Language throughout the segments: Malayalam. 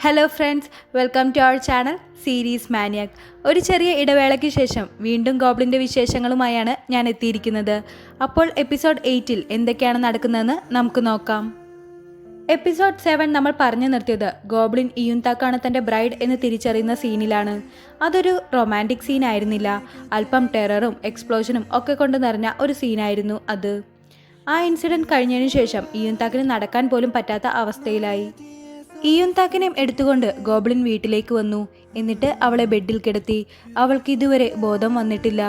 Hello friends, welcome to our channel series maniac. ഒരു ചെറിയ ഇടവേളയ്ക്ക് ശേഷം വീണ്ടും ഗോബ്ലിൻ്റെ വിശേഷങ്ങളുമായാണ് ഞാൻ എത്തിയിരിക്കുന്നത്. അപ്പോൾ എപ്പിസോഡ് 8-ൽ എന്തൊക്കെയാണ് നടക്കുന്നതെന്ന് നമുക്ക് നോക്കാം. എപ്പിസോഡ് 7 നമ്മൾ പറഞ്ഞു നിർത്തിയത് ഗോബ്ലിൻ ഇയുൻതാക്കാണ് തൻ്റെ ബ്രൈഡ് എന്ന് തിരിച്ചറിയുന്ന സീനിലാണ്. അതൊരു റൊമാൻറ്റിക് സീൻ ആയിരുന്നില്ല, അല്പം ടെററും എക്സ്പ്ലോഷനും ഒക്കെ കൊണ്ട് നിറഞ്ഞ ഒരു സീനായിരുന്നു അത്. ആ ഇൻസിഡൻറ്റ് കഴിഞ്ഞതിന് ശേഷം ഇയുൻതാക്കിന് നടക്കാൻ പോലും പറ്റാത്ത അവസ്ഥയിലായി. ഇയുൻതാക്കിനെയും എടുത്തുകൊണ്ട് ഗോബ്ലിൻ വീട്ടിലേക്ക് വന്നു. എന്നിട്ട് അവളെ ബെഡിൽ കിടത്തി. അവൾക്ക് ഇതുവരെ ബോധം വന്നിട്ടില്ല.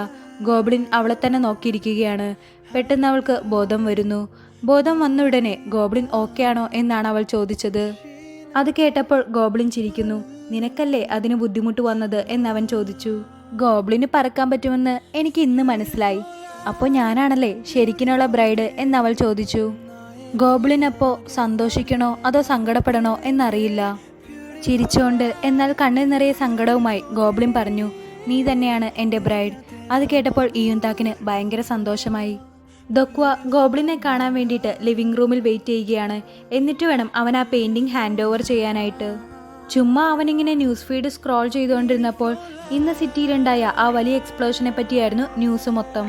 ഗോബ്ലിൻ അവളെ തന്നെ നോക്കിയിരിക്കുകയാണ്. പെട്ടെന്ന് അവൾക്ക് ബോധം വരുന്നു. ബോധം വന്ന ഉടനെ ഗോബ്ലിൻ ഓക്കെ ആണോ എന്നാണ് അവൾ ചോദിച്ചത്. അത് കേട്ടപ്പോൾ ഗോബ്ലിൻ ചിരിക്കുന്നു. നിനക്കല്ലേ അതിന് ബുദ്ധിമുട്ട് വന്നത് എന്നവൻ ചോദിച്ചു. ഗോബ്ലിന് പറക്കാൻ പറ്റുമെന്ന് എനിക്ക് ഇന്ന് മനസ്സിലായി. അപ്പോൾ ഞാനാണല്ലേ ശരിക്കിനുള്ള ബ്രൈഡ് എന്നവൾ ചോദിച്ചു. ഗോബ്ലിൻ അപ്പോൾ സന്തോഷിക്കണോ അതോ സങ്കടപ്പെടണോ എന്നറിയില്ല. ചിരിച്ചുകൊണ്ട് എന്നാൽ കണ്ണിൽ നിറയെ സങ്കടവുമായി ഗോബ്ലിൻ പറഞ്ഞു, നീ തന്നെയാണ് എൻ്റെ ബ്രൈഡ്. അത് കേട്ടപ്പോൾ ഇയുൻതാക്കിന് ഭയങ്കര സന്തോഷമായി. ദൊക്വ ഗോബ്ലിനെ കാണാൻ വേണ്ടിയിട്ട് ലിവിംഗ് റൂമിൽ വെയിറ്റ് ചെയ്യുകയാണ്. എന്നിട്ട് വേണം അവൻ ആ പെയിൻറ്റിങ് ഹാൻഡ് ഓവർ ചെയ്യാനായിട്ട്. ചുമ്മാ അവനിങ്ങനെ ന്യൂസ് ഫീഡ് സ്ക്രോൾ ചെയ്തുകൊണ്ടിരുന്നപ്പോൾ ഇന്ന് സിറ്റിയിലുണ്ടായ ആ വലിയ എക്സ്പ്ലോഷനെ പറ്റിയായിരുന്നു ന്യൂസ് മൊത്തം.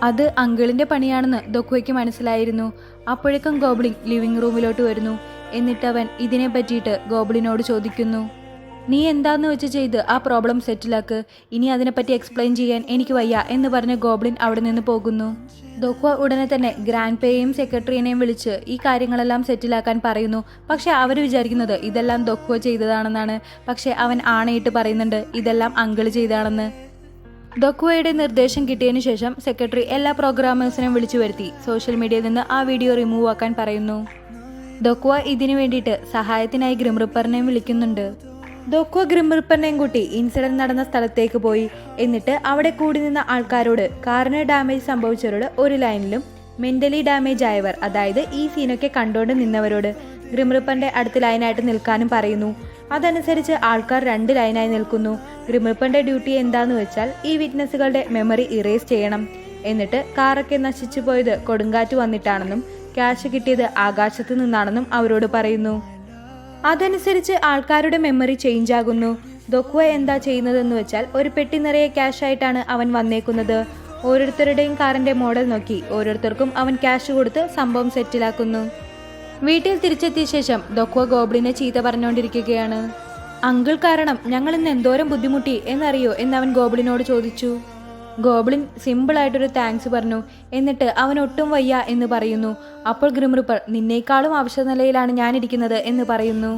അത് അങ്കിളിൻ്റെ പണിയാണെന്ന് ദൊക്വയ്ക്ക് മനസ്സിലായിരുന്നു. അപ്പോഴേക്കും ഗോബ്ലിൻ ലിവിംഗ് റൂമിലോട്ട് വരുന്നു. എന്നിട്ട് അവൻ ഇതിനെ പറ്റിയിട്ട് ഗോബ്ലിനോട് ചോദിക്കുന്നു, നീ എന്താന്ന് വെച്ച് ചെയ്ത് ആ പ്രോബ്ലം സെറ്റിലാക്ക്. ഇനി അതിനെപ്പറ്റി എക്സ്പ്ലെയിൻ ചെയ്യാൻ എനിക്ക് വയ്യ എന്ന് പറഞ്ഞ് ഗോബ്ലിൻ അവിടെ നിന്ന് പോകുന്നു. ദൊക്വ ഉടനെ തന്നെ ഗ്രാൻഡ് പേയെയും സെക്രട്ടറിയെയും വിളിച്ച് ഈ കാര്യങ്ങളെല്ലാം സെറ്റിലാക്കാൻ പറയുന്നു. പക്ഷെ അവർ വിചാരിക്കുന്നത് ഇതെല്ലാം ദൊക്വ ചെയ്തതാണെന്നാണ്. പക്ഷെ അവൻ ആണയിട്ട് പറയുന്നുണ്ട് ഇതെല്ലാം അങ്കിൾ ചെയ്താണെന്ന്. ദൊക്വയുടെ നിർദ്ദേശം കിട്ടിയതിനു ശേഷം സെക്രട്ടറി എല്ലാ പ്രോഗ്രാമേഴ്സിനെയും വിളിച്ചു വരുത്തി സോഷ്യൽ മീഡിയയിൽ നിന്ന് ആ വീഡിയോ റിമൂവ് ആക്കാൻ പറയുന്നു. ദൊക്വ ഇതിനു വേണ്ടിയിട്ട് സഹായത്തിനായി ഗ്രിം റിപ്പറിനെയും വിളിക്കുന്നുണ്ട്. ദൊക്വ ഗ്രിം റിപ്പറിനെയും കൂട്ടി ഇൻസിഡന്റ് നടന്ന സ്ഥലത്തേക്ക് പോയി. എന്നിട്ട് അവിടെ കൂടി നിന്ന ആൾക്കാരോട് കാറിന് ഡാമേജ് സംഭവിച്ചവരോട് ഒരു ലൈനിലും മെന്റലി ഡാമേജ് ആയവർ, അതായത് ഈ സീനൊക്കെ കണ്ടുകൊണ്ട് നിന്നവരോട് ഗ്രിം റിപ്പറിന്റെ അടുത്ത ലൈനായിട്ട് നിൽക്കാനും പറയുന്നു. അതനുസരിച്ച് ആൾക്കാർ 2 ലൈനായി നിൽക്കുന്നു. ഗ്രിം റിപ്പറിന്റെ ഡ്യൂട്ടി എന്താന്ന് വെച്ചാൽ ഈ വിറ്റ്നസ്സുകളുടെ മെമ്മറി ഇറേസ് ചെയ്യണം. എന്നിട്ട് കാറൊക്കെ നശിച്ചു പോയത് കൊടുങ്കാറ്റ് വന്നിട്ടാണെന്നും ക്യാഷ് കിട്ടിയത് ആകാശത്ത് നിന്നാണെന്നും അവരോട് പറയുന്നു. അതനുസരിച്ച് ആൾക്കാരുടെ മെമ്മറി ചേഞ്ച് ആകുന്നു. ദൊക്വ എന്താ ചെയ്യുന്നതെന്ന് വെച്ചാൽ ഒരു പെട്ടി നിറയെ ക്യാഷ് ആയിട്ടാണ് അവൻ വന്നേക്കുന്നത്. ഓരോരുത്തരുടെയും കാറിന്റെ മോഡൽ നോക്കി ഓരോരുത്തർക്കും അവൻ ക്യാഷ് കൊടുത്ത് സംഭവം സെറ്റിലാക്കുന്നു. വീട്ടിൽ തിരിച്ചെത്തിയ ശേഷം ദൊക്വ ഗോബ്ലിനെ ചീത്ത പറഞ്ഞുകൊണ്ടിരിക്കുകയാണ്. അങ്കിൾ കാരണം ഞങ്ങൾ ഇന്ന് എന്തോരം ബുദ്ധിമുട്ടി എന്നറിയോ എന്നവൻ ഗോബ്ലിനോട് ചോദിച്ചു. ഗോബ്ലിൻ സിമ്പിളായിട്ടൊരു താങ്ക്സ് പറഞ്ഞു. എന്നിട്ട് അവൻ ഒട്ടും വയ്യ എന്ന് പറയുന്നു. അപ്പോൾ ഗ്രിം റിപ്പർ നിന്നേക്കാളും അവശ നിലയിലാണ് ഞാനിരിക്കുന്നത് എന്ന് പറയുന്നു.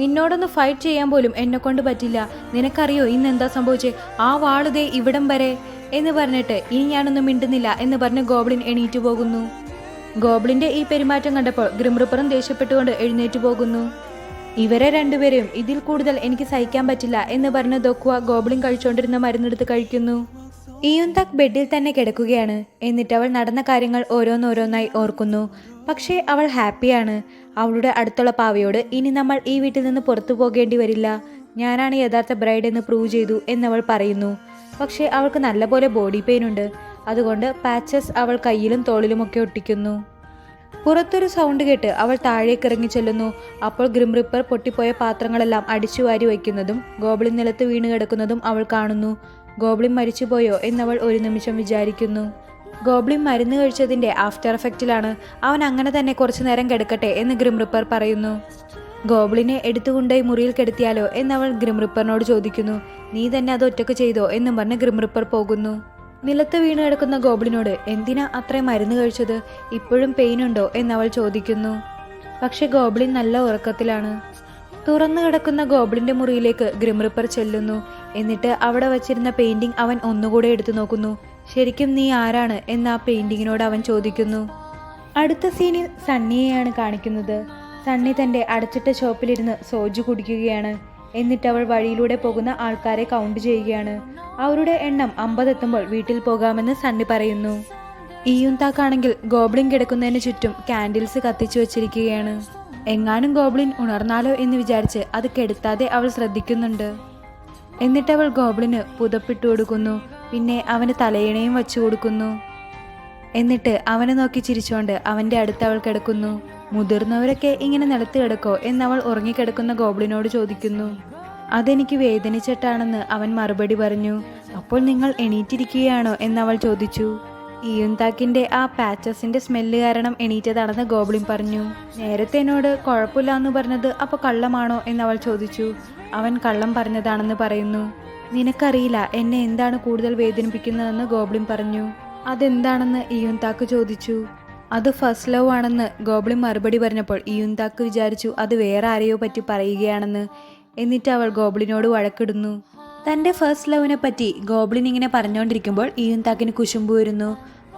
നിന്നോടൊന്ന് ഫൈറ്റ് ചെയ്യാൻ പോലും എന്നെ കൊണ്ട് പറ്റില്ല. നിനക്കറിയോ ഇന്ന് എന്താ സംഭവിച്ചേ? ആ വാളുതേ ഇവിടം വരെ എന്ന് പറഞ്ഞിട്ട് ഇനി ഞാനൊന്നും മിണ്ടുന്നില്ല എന്ന് പറഞ്ഞ് ഗോബ്ലിൻ എണീറ്റു പോകുന്നു. ഗോബ്ലിന്റെ ഈ പെരുമാറ്റം കണ്ടപ്പോൾ ഗ്രിം റിപ്പറും ദേഷ്യപ്പെട്ടുകൊണ്ട് എഴുന്നേറ്റ് പോകുന്നു. ഇവരെ രണ്ടുപേരെയും ഇതിൽ കൂടുതൽ എനിക്ക് സഹിക്കാൻ പറ്റില്ല എന്ന് പറഞ്ഞ് ദൊക്വ ഗോബ്ലിൻ കഴിച്ചുകൊണ്ടിരുന്ന മരുന്നെടുത്ത് കഴിക്കുന്നു. ഇയുൻതാക്ക് ബെഡിൽ തന്നെ കിടക്കുകയാണ്. എന്നിട്ട് അവൾ നടന്ന കാര്യങ്ങൾ ഓരോന്നോരോന്നായി ഓർക്കുന്നു. പക്ഷേ അവൾ ഹാപ്പിയാണ്. അവളുടെ അടുത്തുള്ള പാവയോട് ഇനി നമ്മൾ ഈ വീട്ടിൽ നിന്ന് പുറത്തു പോകേണ്ടി വരില്ല, ഞാനാണ് യഥാർത്ഥ ബ്രൈഡ് എന്ന് പ്രൂവ് ചെയ്തു എന്നവൾ പറയുന്നു. പക്ഷേ അവൾക്ക് നല്ലപോലെ ബോഡി പെയിൻ ഉണ്ട്. അതുകൊണ്ട് പാച്ചസ് അവൾ കയ്യിലും തോളിലുമൊക്കെ ഒട്ടിക്കുന്നു. പുറത്തൊരു സൗണ്ട് കേട്ട് അവൾ താഴേക്ക് ഇറങ്ങി ചെല്ലുന്നു. അപ്പോൾ ഗ്രിം റിപ്പർ പൊട്ടിപ്പോയ പാത്രങ്ങളെല്ലാം അടിച്ചു വാരി വയ്ക്കുന്നതും ഗോബ്ലിൻ നിലത്ത് വീണ് കിടക്കുന്നതും അവൾ കാണുന്നു. ഗോബ്ലിൻ മരിച്ചുപോയോ എന്നവൾ ഒരു നിമിഷം വിചാരിക്കുന്നു. ഗോബ്ലിൻ മരുന്ന് കഴിച്ചതിൻ്റെ ആഫ്റ്റർ എഫക്റ്റിലാണ്. അവൻ അങ്ങനെ തന്നെ കുറച്ചു നേരം കിടക്കട്ടെ എന്ന് ഗ്രിം റിപ്പർ പറയുന്നു. ഗോബ്ലിനെ എടുത്തുകൊണ്ടുപോയി മുറിയിൽ കിടത്തിയാലോ എന്നവൾ ഗ്രിം റിപ്പറിനോട് ചോദിക്കുന്നു. നീ തന്നെ അത് ഒറ്റക്ക് ചെയ്തോ എന്നും പറഞ്ഞ് ഗ്രിം റിപ്പർ പോകുന്നു. നിലത്ത് വീണ് കിടക്കുന്ന ഗോബ്ലിനോട് എന്തിനാ അത്രയും മരുന്ന് കഴിച്ചത്, ഇപ്പോഴും പെയിൻ ഉണ്ടോ എന്നവൾ ചോദിക്കുന്നു. പക്ഷെ ഗോബ്ലിൻ നല്ല ഉറക്കത്തിലാണ്. തുറന്നു കിടക്കുന്ന ഗോബ്ലിന്റെ മുറിയിലേക്ക് ഗ്രിം റിപ്പർ ചെല്ലുന്നു. എന്നിട്ട് അവിടെ വച്ചിരുന്ന പെയിന്റിംഗ് അവൻ ഒന്നുകൂടെ എടുത്തു നോക്കുന്നു. ശരിക്കും നീ ആരാണ് എന്ന് ആ പെയിന്റിങ്ങിനോട് അവൻ ചോദിക്കുന്നു. അടുത്ത സീനിൽ സണ്ണിയെയാണ് കാണിക്കുന്നത്. സണ്ണി തന്റെ അടച്ചിട്ട ഷോപ്പിലിരുന്ന് സോജു കുടിക്കുകയാണ്. എന്നിട്ട് അവൾ വഴിയിലൂടെ പോകുന്ന ആൾക്കാരെ കൗണ്ട് ചെയ്യുകയാണ്. അവരുടെ എണ്ണം 50 എത്തുമ്പോൾ വീട്ടിൽ പോകാമെന്ന് സണ്ണി പറയുന്നു. ഇയുൻതാക്കാണെങ്കിൽ ഗോബ്ലിൻ കിടക്കുന്നതിന് ചുറ്റും കാൻഡിൽസ് കത്തിച്ചു വച്ചിരിക്കുകയാണ്. എങ്ങാനും ഗോബ്ലിൻ ഉണർന്നാലോ എന്ന് വിചാരിച്ച് അത് കെടുത്താതെ അവൾ ശ്രദ്ധിക്കുന്നുണ്ട്. എന്നിട്ടവൾ ഗോബ്ലിന് പുതപ്പിട്ട് കൊടുക്കുന്നു. പിന്നെ അവന് തലയിണയും വച്ചു കൊടുക്കുന്നു. എന്നിട്ട് അവനെ നോക്കി ചിരിച്ചുകൊണ്ട് അവൻ്റെ അടുത്ത് അവൾ കിടക്കുന്നു. മുതിർന്നവരൊക്കെ ഇങ്ങനെ നിലത്ത് കിടക്കോ എന്നവൾ ഉറങ്ങിക്കിടക്കുന്ന ഗോബ്ലിനോട് ചോദിക്കുന്നു. അതെനിക്ക് വേദനിച്ചിട്ടാണെന്ന് അവൻ മറുപടി പറഞ്ഞു. അപ്പോൾ നിങ്ങൾ എണീറ്റിരിക്കുകയാണോ എന്നവൾ ചോദിച്ചു. ഇയുൻതാക്കിന്റെ ആ പാച്ചസിന്റെ സ്മെല്ല് കാരണം എണീറ്റതാണെന്ന് ഗോബ്ലിൻ പറഞ്ഞു. നേരത്തെ എന്നോട് കുഴപ്പമില്ലാന്ന് പറഞ്ഞത് അപ്പോൾ കള്ളമാണോ എന്നവൾ ചോദിച്ചു. അവൻ കള്ളം പറഞ്ഞതാണെന്ന് പറയുന്നു. നിനക്കറിയില്ല എന്നെ എന്താണ് കൂടുതൽ വേദനിപ്പിക്കുന്നതെന്ന് ഗോബ്ലിൻ പറഞ്ഞു. അതെന്താണെന്ന് ഇയുൻതാക്ക് ചോദിച്ചു. അത് ഫസ്റ്റ് ലവ് ആണെന്ന് ഗോബ്ലിൻ മറുപടി പറഞ്ഞപ്പോൾ ഇയുൻതാക്ക് വിചാരിച്ചു അത് വേറെ ആരെയോ പറ്റി പറയുകയാണെന്ന്. എന്നിട്ട് അവൾ ഗോബ്ലിനോട് വഴക്കിടുന്നു. തൻ്റെ ഫസ്റ്റ് ലവിനെ പറ്റി ഗോബ്ലിൻ ഇങ്ങനെ പറഞ്ഞുകൊണ്ടിരിക്കുമ്പോൾ ഇയുൻതാക്കിന് കുശുമ്പ് വരുന്നു.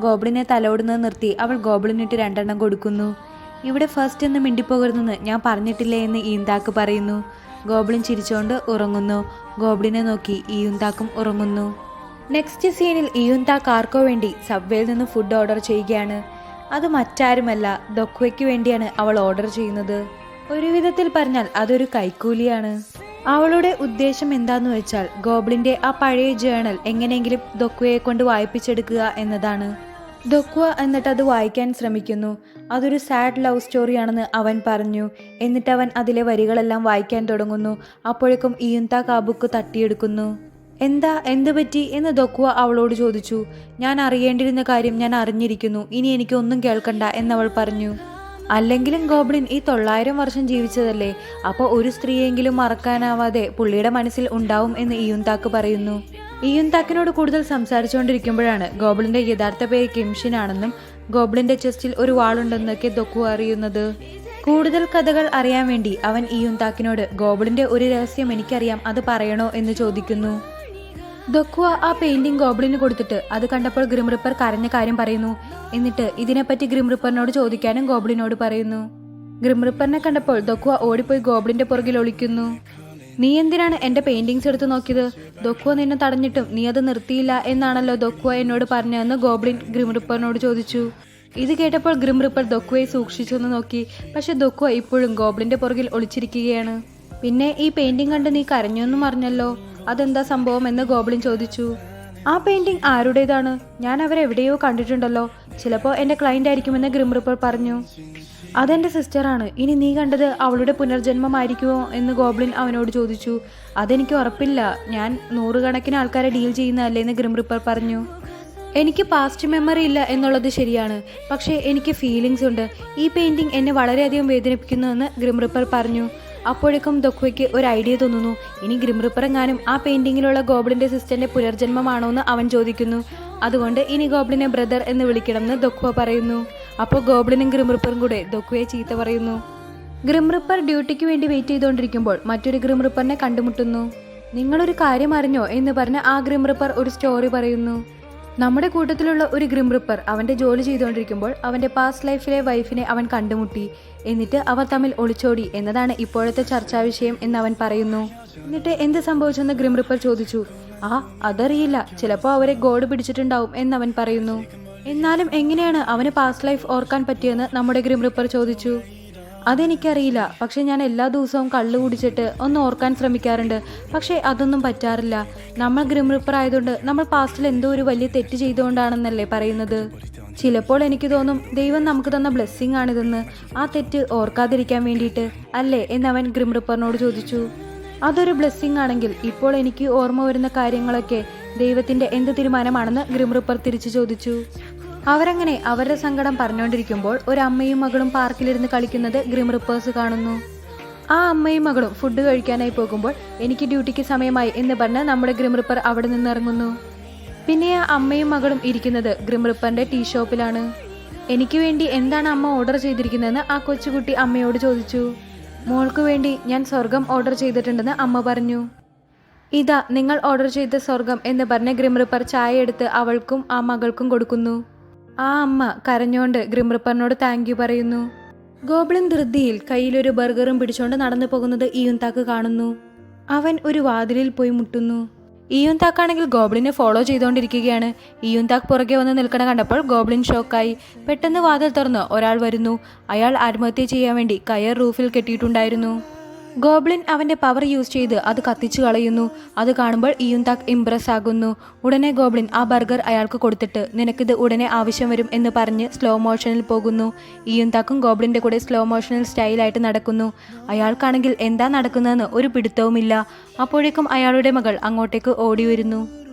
ഗോബ്ലിനെ തലോടുന്നത് നിർത്തി അവൾ ഗോബ്ലിനിട്ട് 2 എണ്ണം കൊടുക്കുന്നു. ഇവിടെ ഫസ്റ്റ് എന്ന് മിണ്ടിപ്പോകരുതെന്ന് ഞാൻ പറഞ്ഞിട്ടില്ലേ എന്ന് ഇയുൻതാക്ക് പറയുന്നു. ഗോബ്ലിൻ ചിരിച്ചുകൊണ്ട് ഉറങ്ങുന്നു. ഗോബ്ലിനെ നോക്കി ഇയുൻതാക്കും ഉറങ്ങുന്നു. നെക്സ്റ്റ് സീനിൽ ഇയുൻതാക്ക് ആർക്കോ വേണ്ടി സബ്വേയിൽ നിന്ന് ഫുഡ് ഓർഡർ ചെയ്യുകയാണ്. അത് മറ്റാരുമല്ല ദൊക്വയ്ക്ക് വേണ്ടിയാണ് അവൾ ഓർഡർ ചെയ്യുന്നത്. ഒരു വിധത്തിൽ പറഞ്ഞാൽ അതൊരു കൈക്കൂലിയാണ്. അവളുടെ ഉദ്ദേശം എന്താന്ന് വെച്ചാൽ ഗോബ്ലിന്റെ ആ പഴയ ജേണൽ എങ്ങനെയെങ്കിലും ദൊക്വയെ കൊണ്ട് വായിപ്പിച്ചെടുക്കുക എന്നതാണ്. ദൊക്വ എന്നിട്ട് അത് വായിക്കാൻ ശ്രമിക്കുന്നു. അതൊരു സാഡ് ലവ് സ്റ്റോറിയാണെന്ന് അവൻ പറഞ്ഞു. എന്നിട്ട് അവൻ അതിലെ വരികളെല്ലാം വായിക്കാൻ തുടങ്ങുന്നു. അപ്പോഴേക്കും ഇയുൻതാക്ക് ആ ബുക്ക് തട്ടിയെടുക്കുന്നു. എന്ത് പറ്റി എന്ന് ദൊക്വ അവളോട് ചോദിച്ചു. ഞാൻ അറിയേണ്ടിരുന്ന കാര്യം ഞാൻ അറിഞ്ഞിരിക്കുന്നു, ഇനി എനിക്ക് ഒന്നും കേൾക്കണ്ട എന്നവൾ പറഞ്ഞു. അല്ലെങ്കിലും ഗോബ്ലിൻ ഈ 900 വർഷം ജീവിച്ചതല്ലേ, അപ്പോൾ ഒരു സ്ത്രീയെങ്കിലും മറക്കാനാവാതെ പുള്ളിയുടെ മനസ്സിൽ ഉണ്ടാവും എന്ന് ഇയുൻതാക്ക് പറയുന്നു. ഇയുൻതാക്കിനോട് കൂടുതൽ സംസാരിച്ചുകൊണ്ടിരിക്കുമ്പോഴാണ് ഗോബ്ലിന്റെ യഥാർത്ഥ പേര് കിംഷിൻ ആണെന്നും ഗോബ്ലിന്റെ ചെസ്റ്റിൽ ഒരു വാളുണ്ടെന്നൊക്കെ ദൊക്വ അറിയുന്നത്. കൂടുതൽ കഥകൾ അറിയാൻ വേണ്ടി അവൻ ഇയുൻതാക്കിനോട് ഗോബ്ലിന്റെ ഒരു രഹസ്യം എനിക്കറിയാം, അത് പറയണോ എന്ന് ചോദിക്കുന്നു. ദൊക്വ ആ പെയിന്റിംഗ് ഗോബ്ലിന് കൊടുത്തിട്ട് അത് കണ്ടപ്പോൾ ഗ്രിം റിപ്പർ കരഞ്ഞ കാര്യം പറയുന്നു. എന്നിട്ട് ഇതിനെപ്പറ്റി ഗ്രിം റിപ്പറിനോട് ചോദിക്കാനും ഗോബ്ലിനോട് പറയുന്നു. ഗ്രിം റിപ്പറിനെ കണ്ടപ്പോൾ ദൊക്വ ഓടിപ്പോയി ഗോബ്ലിന്റെ പുറകിൽ ഒളിക്കുന്നു. നീ എന്തിനാണ് എന്റെ പെയിന്റിങ്സ് എടുത്ത് നോക്കിയത്? ദൊക്വ നിന്നെ തടഞ്ഞിട്ടും നീ അത് നിർത്തിയില്ല എന്നാണല്ലോ ദൊക്വ എന്നോട് പറഞ്ഞതെന്ന് ഗോബ്ലിൻ ഗ്രിം റിപ്പറിനോട് ചോദിച്ചു. ഇത് കേട്ടപ്പോൾ ഗ്രിം റിപ്പർ ദൊക്വയെ സൂക്ഷിച്ചൊന്ന് നോക്കി. പക്ഷെ ദൊക്വ ഇപ്പോഴും ഗോബ്ലിന്റെ പുറകിൽ ഒളിച്ചിരിക്കുകയാണ്. പിന്നെ ഈ പെയിന്റിംഗ് കണ്ട് നീ കരഞ്ഞൊന്നും അറിഞ്ഞല്ലോ, അതെന്താ സംഭവം എന്ന് ഗോബ്ലിൻ ചോദിച്ചു. ആ പെയിന്റിംഗ് ആരുടേതാണ്? ഞാൻ അവരെ എവിടെയോ കണ്ടിട്ടുണ്ടല്ലോ, ചിലപ്പോൾ എൻ്റെ ക്ലയന്റ് ആയിരിക്കുമെന്ന് ഗ്രിം റിപ്പർ പറഞ്ഞു. അതെൻ്റെ സിസ്റ്ററാണ്. ഇനി നീ കണ്ടത് അവളുടെ പുനർജന്മമായിരിക്കുമോ എന്ന് ഗോബ്ലിൻ അവനോട് ചോദിച്ചു. അതെനിക്ക് ഉറപ്പില്ല, ഞാൻ 100 കണക്കിന് ആൾക്കാരെ ഡീൽ ചെയ്യുന്നതല്ലേ എന്ന് ഗ്രിം റിപ്പർ പറഞ്ഞു. എനിക്ക് പാസ്റ്റ് മെമ്മറി ഇല്ല എന്നുള്ളത് ശരിയാണ്, പക്ഷേ എനിക്ക് ഫീലിങ്സ് ഉണ്ട്. ഈ പെയിന്റിംഗ് എന്നെ വളരെയധികം വേദനിപ്പിക്കുന്നുവെന്ന് ഗ്രിം റിപ്പർ പറഞ്ഞു. അപ്പോഴേക്കും ദൊക്വയ്ക്ക് ഒരു ഐഡിയ തോന്നുന്നു. ഇനി ഗ്രിം റിപ്പർ എങ്ങാനും ആ പെയിന്റിങ്ങിലുള്ള ഗോബ്ലിന്റെ സിസ്റ്ററിന്റെ പുനർജന്മമാണോ എന്ന് അവൻ ചോദിക്കുന്നു. അതുകൊണ്ട് ഇനി ഗോബ്ലിനെ ബ്രദർ എന്ന് വിളിക്കണമെന്ന് ദൊക്വ പറയുന്നു. അപ്പോൾ ഗോബ്ലിനും ഗ്രിം റിപ്പറും കൂടെ ദൊക്വയെ ചീത്ത പറയുന്നു. ഗ്രിം റിപ്പർ ഡ്യൂട്ടിക്ക് വേണ്ടി വെയിറ്റ് ചെയ്തുകൊണ്ടിരിക്കുമ്പോൾ മറ്റൊരു ഗ്രിം റിപ്പറിനെ കണ്ടുമുട്ടുന്നു. നിങ്ങളൊരു കാര്യം അറിഞ്ഞോ എന്ന് പറഞ്ഞ് ആ ഗ്രിം റിപ്പർ ഒരു സ്റ്റോറി പറയുന്നു. നമ്മുടെ കൂട്ടത്തിലുള്ള ഒരു ഗ്രിം റിപ്പർ അവന്റെ ജോലി ചെയ്തുകൊണ്ടിരിക്കുമ്പോൾ അവന്റെ പാസ്റ്റ് ലൈഫിലെ വൈഫിനെ അവൻ കണ്ടുമുട്ടി. എന്നിട്ട് അവർ തമ്മിൽ ഒളിച്ചോടി എന്നതാണ് ഇപ്പോഴത്തെ ചർച്ചാ വിഷയം എന്ന് അവൻ പറയുന്നു. എന്നിട്ട് എന്ത് സംഭവിച്ചെന്ന് ഗ്രിം റിപ്പർ ചോദിച്ചു. അതറിയില്ല, ചിലപ്പോൾ അവരെ ഗോഡ് പിടിച്ചിട്ടുണ്ടാവും എന്നവൻ പറയുന്നു. എന്നാലും എങ്ങനെയാണ് അവന് പാസ്റ്റ് ലൈഫ് ഓർക്കാൻ പറ്റിയെന്ന് നമ്മുടെ ഗ്രിം റിപ്പർ ചോദിച്ചു. അതെനിക്കറിയില്ല, പക്ഷെ ഞാൻ എല്ലാ ദിവസവും കള്ളു കുടിച്ചിട്ട് ഒന്ന് ഓർക്കാൻ ശ്രമിക്കാറുണ്ട്, പക്ഷേ അതൊന്നും പറ്റാറില്ല. നമ്മൾ ഗ്രിം റിപ്പർ ആയതുകൊണ്ട് നമ്മൾ പാസ്റ്റിൽ എന്തോ ഒരു വലിയ തെറ്റ് ചെയ്തുകൊണ്ടാണെന്നല്ലേ പറയുന്നത്. ചിലപ്പോൾ എനിക്ക് തോന്നും ദൈവം നമുക്ക് തന്ന ബ്ലെസ്സിങ് ആണിതെന്ന്, ആ തെറ്റ് ഓർക്കാതിരിക്കാൻ വേണ്ടിയിട്ട് അല്ലേ എന്നവൻ ഗ്രിം റിപ്പറിനോട് ചോദിച്ചു. അതൊരു ബ്ലെസ്സിങ് ആണെങ്കിൽ ഇപ്പോൾ എനിക്ക് ഓർമ്മ വരുന്ന കാര്യങ്ങളൊക്കെ ദൈവത്തിന്റെ എന്ത് തീരുമാനമാണെന്ന് ഗ്രിം റിപ്പർ തിരിച്ചു ചോദിച്ചു. അവരങ്ങനെ അവരുടെ സങ്കടം പറഞ്ഞുകൊണ്ടിരിക്കുമ്പോൾ ഒരു അമ്മയും മകളും പാർക്കിലിരുന്ന് കളിക്കുന്നത് ഗ്രിം റിപ്പേഴ്സ് കാണുന്നു. ആ അമ്മയും മകളും ഫുഡ് കഴിക്കാനായി പോകുമ്പോൾ എനിക്ക് ഡ്യൂട്ടിക്ക് സമയമായി എന്ന് പറഞ്ഞ് നമ്മുടെ ഗ്രിം റിപ്പർ അവിടെ നിന്ന് ഇറങ്ങുന്നു. പിന്നെ ആ അമ്മയും മകളും ഇരിക്കുന്നത് ഗ്രിം റിപ്പറിന്റെ ടീ ഷോപ്പിലാണ്. എനിക്ക് വേണ്ടി എന്താണ് അമ്മ ഓർഡർ ചെയ്തിരിക്കുന്നതെന്ന് ആ കൊച്ചുകുട്ടി അമ്മയോട് ചോദിച്ചു. മോൾക്ക് വേണ്ടി ഞാൻ സ്വർഗം ഓർഡർ ചെയ്തിട്ടുണ്ടെന്ന് അമ്മ പറഞ്ഞു. ഇതാ നിങ്ങൾ ഓർഡർ ചെയ്ത സ്വർഗം എന്ന് പറഞ്ഞ് ഗ്രിം റിപ്പർ ചായ എടുത്ത് അവൾക്കും ആ മകൾക്കും കൊടുക്കുന്നു. ആ അമ്മ കരഞ്ഞുകൊണ്ട് ഗ്രിം റിപ്പറിനോട് താങ്ക് യു പറയുന്നു. ഗോബ്ലിൻ ധൃതിയിൽ കയ്യിലൊരു ബർഗറും പിടിച്ചുകൊണ്ട് നടന്നു പോകുന്നത് ഇയുൻതാക്ക് കാണുന്നു. അവൻ ഒരു വാതിലിൽ പോയി മുട്ടുന്നു. ഇയുൻതാക്കാണെങ്കിൽ ഗോബ്ലിനെ ഫോളോ ചെയ്തുകൊണ്ടിരിക്കുകയാണ്. ഇയുൻതാക്ക് പുറകെ വന്ന് നിൽക്കണ കണ്ടപ്പോൾ ഗോബ്ലിൻ ഷോക്കായി. പെട്ടെന്ന് വാതിൽ തുറന്ന് ഒരാൾ വരുന്നു. അയാൾ ആത്മഹത്യ ചെയ്യാൻ വേണ്ടി കയർ റൂഫിൽ കെട്ടിയിട്ടുണ്ടായിരുന്നു. ഗോബ്ലിൻ അവന്റെ പവർ യൂസ് ചെയ്ത് അത് കത്തിച്ചു കളയുന്നു. അത് കാണുമ്പോൾ ഇയുൻതാക്ക് ഇംപ്രസ് ആകുന്നു. ഉടനെ ഗോബ്ലിൻ ആ ബർഗർ അയാൾക്ക് കൊടുത്തിട്ട് നിനക്കിത് ഉടനെ ആവശ്യം വരും എന്ന് പറഞ്ഞ് സ്ലോ മോഷനിൽ പോകുന്നു. ഇയുൻതാക്കും ഗോബ്ലിന്റെ കൂടെ സ്ലോ മോഷനിൽ സ്റ്റൈലായിട്ട് നടക്കുന്നു. അയാൾക്കാണെങ്കിൽ എന്താ നടക്കുന്നതെന്ന് ഒരു പിടുത്തവുമില്ല. അപ്പോഴേക്കും അയാളുടെ മകൾ അങ്ങോട്ടേക്ക് ഓടി വരുന്നു.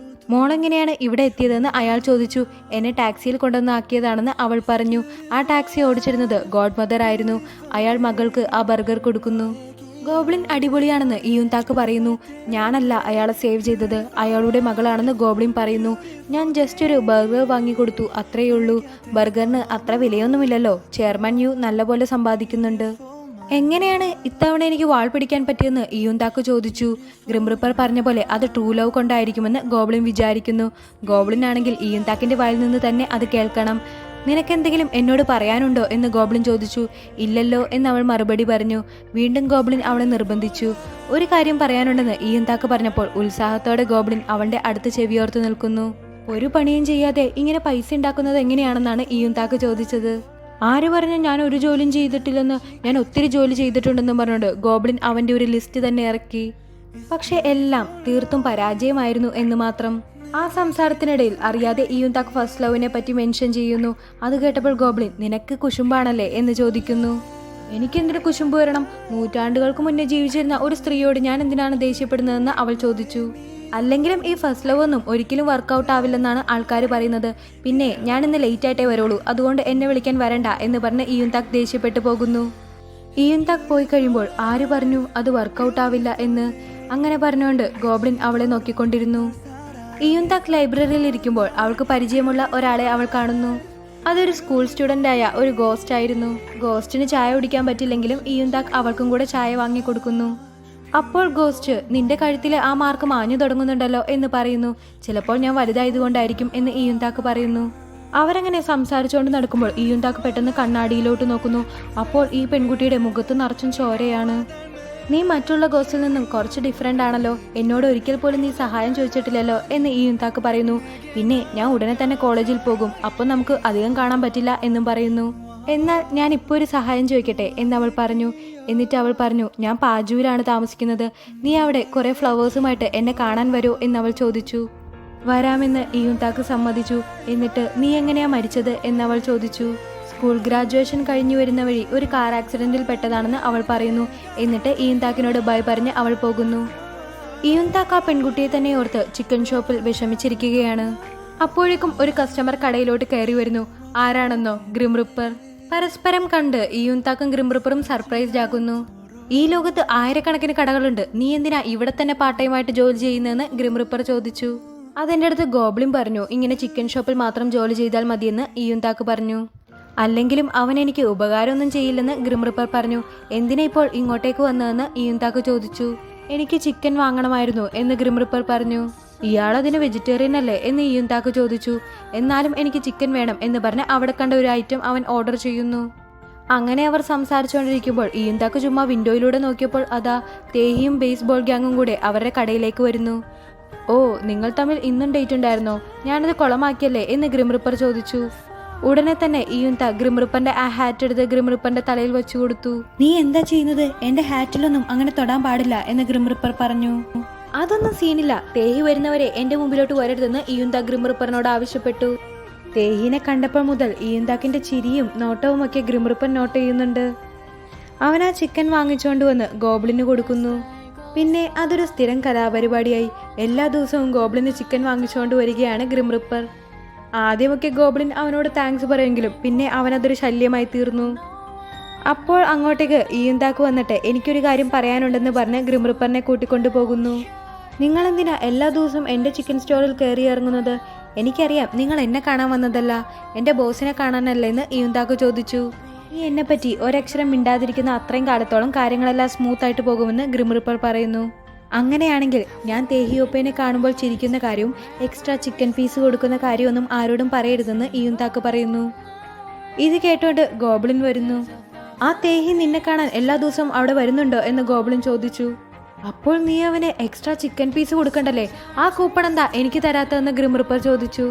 മോളെങ്ങനെയാണ് ഇവിടെ എത്തിയതെന്ന് അയാൾ ചോദിച്ചു. എന്നെ ടാക്സിയിൽ കൊണ്ടുവന്നാക്കിയതാണെന്ന് അവൾ പറഞ്ഞു. ആ ടാക്സി ഓടിച്ചിരുന്നത് ഗോഡ് മദർ ആയിരുന്നു. അയാൾ മകൾക്ക് ആ ബർഗർ കൊടുക്കുന്നു. ഗോബ്ലിൻ അടിപൊളിയാണെന്ന് ഇയുൻതാക്ക് പറയുന്നു. ഞാനല്ല അയാളെ സേവ് ചെയ്തത്, അയാളുടെ മകളാണെന്ന് ഗോബ്ലിൻ പറയുന്നു. ഞാൻ ജസ്റ്റ് ഒരു ബർഗർ വാങ്ങിക്കൊടുത്തു, അത്രയുള്ളൂ. ബർഗറിന് അത്ര വിലയൊന്നുമില്ലല്ലോ. ചെയർമാൻ യു നല്ലപോലെ സമ്പാദിക്കുന്നുണ്ട്. എങ്ങനെയാണ് ഇത്തവണ എനിക്ക് വാൾ പിടിക്കാൻ പറ്റിയെന്ന് ഇയുൻതാക്ക് ചോദിച്ചു. ഗ്രിം റിപ്പർ പറഞ്ഞ പോലെ അത് ട്രൂ ലവ് കൊണ്ടായിരിക്കുമെന്ന് ഗോബ്ലിൻ വിചാരിക്കുന്നു. ഗോബ്ലിൻ ആണെങ്കിൽ ഇയുൻതാക്കിന്റെ വായിൽ നിന്ന് തന്നെ അത് കേൾക്കണം. നിനക്കെന്തെങ്കിലും എന്നോട് പറയാനുണ്ടോ എന്ന് ഗോബ്ലിൻ ചോദിച്ചു. ഇല്ലല്ലോ എന്ന് അവൾ മറുപടി പറഞ്ഞു. വീണ്ടും ഗോബ്ലിൻ അവളെ നിർബന്ധിച്ചു. ഒരു കാര്യം പറയാനുണ്ടെന്ന് ഇയുൻതാക്ക് പറഞ്ഞപ്പോൾ ഉത്സാഹത്തോടെ ഗോബ്ലിൻ അവളുടെ അടുത്ത് ചെവിയോർത്ത് നിൽക്കുന്നു. ഒരു പണിയും ചെയ്യാതെ ഇങ്ങനെ പൈസ ഉണ്ടാക്കുന്നത് എങ്ങനെയാണെന്നാണ് ഇയുൻതാക്ക് ചോദിച്ചത്. ആര് പറഞ്ഞു ഞാൻ ഒരു ജോലിയും ചെയ്തിട്ടില്ലെന്ന്? ഞാൻ ഒത്തിരി ജോലി ചെയ്തിട്ടുണ്ടെന്ന് പറഞ്ഞുകൊണ്ട് ഗോബ്ലിൻ അവന്റെ ഒരു ലിസ്റ്റ് തന്നെ ഇറക്കി. പക്ഷെ എല്ലാം തീർത്തും പരാജയമായിരുന്നു എന്ന് മാത്രം. ആ സംസാരത്തിനിടയിൽ അറിയാതെ ഇയുൻതാക്ക് ഫസ്റ്റ് ലവിനെ പറ്റി മെൻഷൻ ചെയ്യുന്നു. അത് കേട്ടപ്പോൾ ഗോബ്ലിൻ നിനക്ക് കുശുമ്പാണല്ലേ എന്ന് ചോദിക്കുന്നു. എനിക്കെന്തിനു കുശുമ്പ് വരണം? നൂറ്റാണ്ടുകൾക്ക് മുന്നേ ജീവിച്ചിരുന്ന ഒരു സ്ത്രീയോട് ഞാൻ എന്തിനാണ് ദേഷ്യപ്പെടുന്നതെന്ന് അവൾ ചോദിച്ചു. അല്ലെങ്കിലും ഈ ഫസ്റ്റ് ലവ് ഒന്നും ഒരിക്കലും വർക്കൗട്ട് ആവില്ലെന്നാണ് ആൾക്കാർ പറയുന്നത്. പിന്നെ ഞാൻ ഇന്ന് ലേറ്റ് ആയിട്ടേ വരുള്ളൂ, അതുകൊണ്ട് എന്നെ വിളിക്കാൻ വരണ്ട എന്ന് പറഞ്ഞ് ഇയുൻതാക്ക് ദേഷ്യപ്പെട്ടു പോകുന്നു. ഇയുൻതാക്ക് പോയി കഴിയുമ്പോൾ ആര് പറഞ്ഞു അത് വർക്കൗട്ട് ആവില്ല എന്ന്? അങ്ങനെ പറഞ്ഞുകൊണ്ട് ഗോബ്ലിൻ അവളെ നോക്കിക്കൊണ്ടിരുന്നു. ഇയുൻതാക്ക് ലൈബ്രറിയിൽ ഇരിക്കുമ്പോൾ അവൾക്ക് പരിചയമുള്ള ഒരാളെ അവൾ കാണുന്നു. അതൊരു സ്കൂൾ സ്റ്റുഡൻ്റ് ആയ ഒരു ഗോസ്റ്റ് ആയിരുന്നു. ഗോസ്റ്റിന് ചായ കുടിക്കാൻ പറ്റില്ലെങ്കിലും ഇയുൻതാക്ക് അവൾക്കും കൂടെ ചായ വാങ്ങി കൊടുക്കുന്നു. അപ്പോൾ ഗോസ്റ്റ് നിന്റെ കഴുത്തിലെ ആ മാർക്ക് മാഞ്ഞു തുടങ്ങുന്നുണ്ടല്ലോ എന്ന് പറയുന്നു. ചിലപ്പോൾ ഞാൻ വലുതായതുകൊണ്ടായിരിക്കും എന്ന് ഇയുൻതാക്ക് പറയുന്നു. അവരങ്ങനെ സംസാരിച്ചുകൊണ്ട് നടക്കുമ്പോൾ ഇയുൻതാക്ക് പെട്ടെന്ന് കണ്ണാടിയിലോട്ട് നോക്കുന്നു. അപ്പോൾ ഈ പെൺകുട്ടിയുടെ മുഖത്ത് നിറച്ചും ചോരയാണ്. നീ മറ്റുള്ള ഗോസ്റ്റിൽ നിന്നും കുറച്ച് ഡിഫറെൻ്റ് ആണല്ലോ. എന്നോട് ഒരിക്കൽ പോലും നീ സഹായം ചോദിച്ചിട്ടില്ലല്ലോ എന്ന് ഇയുൻതാക്ക് പറയുന്നു. പിന്നെ ഞാൻ ഉടനെ തന്നെ കോളേജിൽ പോകും, അപ്പോൾ നമുക്ക് അധികം കാണാൻ പറ്റില്ല എന്നും പറയുന്നു. എന്നാൽ ഞാൻ ഇപ്പോൾ ഒരു സഹായം ചോദിക്കട്ടെ എന്നവൾ പറഞ്ഞു. എന്നിട്ട് അവൾ പറഞ്ഞു, ഞാൻ പാജുവിലാണ് താമസിക്കുന്നത്. നീ അവിടെ കുറേ ഫ്ലവേഴ്സുമായിട്ട് എന്നെ കാണാൻ വരുമോ എന്നവൾ ചോദിച്ചു. വരാമെന്ന് ഇയുൻതാക്ക് സമ്മതിച്ചു. എന്നിട്ട് നീ എങ്ങനെയാ മരിച്ചത് എന്നവൾ ചോദിച്ചു. സ്കൂൾ ഗ്രാജുവേഷൻ കഴിഞ്ഞു വരുന്ന വഴി ഒരു കാർ ആക്സിഡന്റിൽ പെട്ടതാണെന്ന് അവൾ പറയുന്നു. എന്നിട്ട് ഇയുൻതാക്കിനോട് ബൈ പറഞ്ഞ് അവൾ പോകുന്നു. ഇയുൻതാക്ക് ആ പെൺകുട്ടിയെ തന്നെ ഓർത്ത് ചിക്കൻ ഷോപ്പിൽ വിഷമിച്ചിരിക്കുകയാണ്. അപ്പോഴേക്കും ഒരു കസ്റ്റമർ കടയിലോട്ട് കയറി വരുന്നു. ആരാണെന്നോ? Grim Reaper. പരസ്പരം കണ്ട് ഇയുൻതാക്കും ഗ്രിം റിപ്പറും സർപ്രൈസ്ഡ് ആകുന്നു. ഈ ലോകത്ത് ആയിരക്കണക്കിന് കടകളുണ്ട്, നീ എന്തിനാ ഇവിടെ തന്നെ പാർട്ട് ടൈമായിട്ട് ജോലി ചെയ്യുന്നതെന്ന് ഗ്രിം റിപ്പർ ചോദിച്ചു. അതെന്റെ അടുത്ത് ഗോബ്ലിൻ പറഞ്ഞു, ഇങ്ങനെ ചിക്കൻ ഷോപ്പിൽ മാത്രം ജോലി ചെയ്താൽ മതിയെന്ന് ഇയുൻതാക്ക് പറഞ്ഞു. അല്ലെങ്കിലും അവൻ എനിക്ക് ഉപകാരമൊന്നും ചെയ്യില്ലെന്ന് ഗ്രിം റിപ്പർ പറഞ്ഞു. എന്തിനാ ഇപ്പോൾ ഇങ്ങോട്ടേക്ക് വന്നതെന്ന് ഇയുൻതാക്ക് ചോദിച്ചു. എനിക്ക് ചിക്കൻ വാങ്ങണമായിരുന്നു എന്ന് ഗ്രിം റിപ്പർ പറഞ്ഞു. ഇയാളതിന് വെജിറ്റേറിയൻ അല്ലേ എന്ന് ഇയുൻതാക്ക് ചോദിച്ചു. എന്നാലും എനിക്ക് ചിക്കൻ വേണം എന്ന് പറഞ്ഞ് അവിടെ കണ്ട ഒരു ഐറ്റം അവൻ ഓർഡർ ചെയ്യുന്നു. അങ്ങനെ അവർ സംസാരിച്ചുകൊണ്ടിരിക്കുമ്പോൾ ഇയുൻതാക്ക് ചുമ്മാ വിൻഡോയിലൂടെ നോക്കിയപ്പോൾ അതാ തേഹിയും ബേസ്ബോൾ ഗ്യാങ്ങും കൂടെ അവരുടെ കടയിലേക്ക് വരുന്നു. ഓ, നിങ്ങൾ തമ്മിൽ ഇന്നും ഡേറ്റ് ഉണ്ടായിരുന്നോ? ഞാനത് കുളമാക്കിയല്ലേ എന്ന് ഗ്രിം റിപ്പർ ചോദിച്ചു. ഉടനെ തന്നെ ഇയുൻതാക്ക് ഗ്രിം റിപ്പറിന്റെ ആ ഹാറ്റ് എടുത്ത് ഗ്രിം റിപ്പറിന്റെ തലയിൽ വെച്ചു കൊടുത്തു. നീ എന്താ ചെയ്യുന്നത്? എന്റെ ഹാറ്റിലൊന്നും അങ്ങനെ തൊടാൻ പാടില്ല എന്ന് ഗ്രിം റിപ്പർ പറഞ്ഞു. അതൊന്നും സീനില്ല, തേഹി വരുന്നവരെ എന്റെ മുമ്പിലോട്ട് വരരുതെന്ന് ഇയുൻതാക്ക് ഗ്രിം റിപ്പറിനോട് ആവശ്യപ്പെട്ടു. തേഹിനെ കണ്ടപ്പോൾ മുതൽ ഇയുൻതാക്കിന്റെ ചിരിയും നോട്ടവും ഒക്കെ ഗ്രിം റിപ്പർ നോട്ട് ചെയ്യുന്നുണ്ട്. അവൻ ആ ചിക്കൻ വാങ്ങിച്ചുകൊണ്ട് വന്ന് ഗോബ്ലിന് കൊടുക്കുന്നു. പിന്നെ അതൊരു സ്ഥിരം കലാപരിപാടിയായി. എല്ലാ ദിവസവും ഗോബ്ലിന് ചിക്കൻ വാങ്ങിച്ചുകൊണ്ട് വരികയാണ് ഗ്രിം റിപ്പർ. ആദ്യമൊക്കെ ഗോബ്ലിൻ അവനോട് താങ്ക്സ് പറയുമെങ്കിലും പിന്നെ അവനതൊരു ശല്യമായി തീർന്നു. അപ്പോൾ അങ്ങോട്ടേക്ക് ഇയുൻതാക്ക് വന്നിട്ട് എനിക്കൊരു കാര്യം പറയാനുണ്ടെന്ന് പറഞ്ഞ് ഗ്രിം റിപ്പറിനെ കൂട്ടിക്കൊണ്ടു പോകുന്നു. നിങ്ങളെന്തിനാ എല്ലാ ദിവസവും എൻ്റെ ചിക്കൻ സ്റ്റോറിൽ കയറി ഇറങ്ങുന്നത്? എനിക്കറിയാം നിങ്ങൾ എന്നെ കാണാൻ വന്നതല്ല, എൻ്റെ ബോസിനെ കാണാനല്ലേ എന്ന് ഇയുൻതാക്ക് ചോദിച്ചു. നീ എന്നെപ്പറ്റി ഒരക്ഷരം മിണ്ടാതിരിക്കുന്ന അത്രയും കാലത്തോളം കാര്യങ്ങളെല്ലാം സ്മൂത്തായിട്ട് പോകുമെന്ന് ഗ്രിം റിപ്പർ പറയുന്നു. അങ്ങനെയാണെങ്കിൽ ഞാൻ തേഹിയോപ്പേനെ കാണുമ്പോൾ ചിരിക്കുന്ന കാര്യവും എക്സ്ട്രാ ചിക്കൻ പീസ് കൊടുക്കുന്ന കാര്യമൊന്നും ആരോടും പറയരുതെന്ന് ഇയുൻതാക്ക് പറയുന്നു. ഇത് കേട്ടോണ്ട് ഗോബ്ലിൻ വരുന്നു. ആ തേഹി നിന്നെ കാണാൻ എല്ലാ ദിവസവും അവിടെ വരുന്നുണ്ടോ എന്ന് ഗോബ്ലിൻ ചോദിച്ചു. അപ്പോൾ നീ അവന് എക്സ്ട്രാ ചിക്കൻ പീസ് കൊടുക്കണ്ടല്ലേ? ആ കൂപ്പൺ എന്താ എനിക്ക് തരാത്തതെന്ന് ഗ്രിം റിപ്പർ ചോദിച്ചു.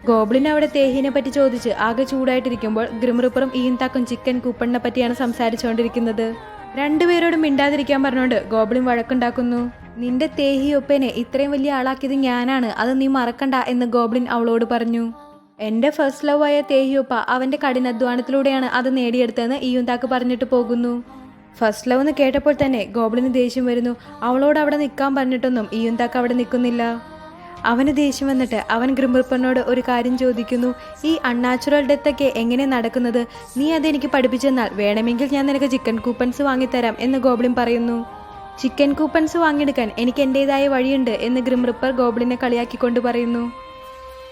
ഗോബ്ലിൻ അവിടെ തേഹിനെ പറ്റി ചോദിച്ച് ആകെ ചൂടായിട്ടിരിക്കുമ്പോൾ ഗ്രിം റിപ്പറും ഇയുൻതാക്കും ചിക്കൻ കൂപ്പണിനെ പറ്റിയാണ് സംസാരിച്ചുകൊണ്ടിരിക്കുന്നത്. രണ്ടുപേരോടും മിണ്ടാതിരിക്കാൻ പറഞ്ഞുകൊണ്ട് ഗോബ്ലിൻ വഴക്കുണ്ടാക്കുന്നു. നിന്റെ തേഹിയൊപ്പനെ ഇത്രയും വലിയ ആളാക്കിയത് ഞാനാണ്, അത് നീ മറക്കണ്ട എന്ന് ഗോബ്ലിൻ അവളോട് പറഞ്ഞു. എൻ്റെ ഫസ്റ്റ് ലവ് ആയ തേഹിയൊപ്പ അവൻ്റെ കഠിനാധ്വാനത്തിലൂടെയാണ് അത് നേടിയെടുത്തതെന്ന് ഇയുന്താക്ക് പറഞ്ഞിട്ട് പോകുന്നു. ഫസ്റ്റ് ലവ് എന്ന് കേട്ടപ്പോൾ തന്നെ ഗോബ്ലിന് ദേഷ്യം വരുന്നു. അവളോട് അവിടെ നിൽക്കാൻ പറഞ്ഞിട്ടൊന്നും ഇയുന്താക്ക് അവിടെ നിൽക്കുന്നില്ല. അവന് ദേഷ്യം വന്നിട്ട് അവൻ ഗ്രിംറിപ്പറിനോട് ഒരു കാര്യം ചോദിക്കുന്നു. ഈ അൺനാച്ചുറൽ ഡെത്തൊക്കെ എങ്ങനെ നടക്കുന്നത്? നീ അതെനിക്ക് പഠിപ്പിച്ചെന്നാൽ വേണമെങ്കിൽ ഞാൻ നിനക്ക് ചിക്കൻ കൂപ്പൺസ് വാങ്ങിത്തരാം എന്ന് ഗോബ്ലിൻ പറയുന്നു. ചിക്കൻ കൂപ്പൺസ് വാങ്ങിയെടുക്കാൻ എനിക്ക് എൻ്റെതായ വഴിയുണ്ട് എന്ന് ഗ്രിംറിപ്പർ ഗോബ്ലിനെ കളിയാക്കിക്കൊണ്ട് പറയുന്നു.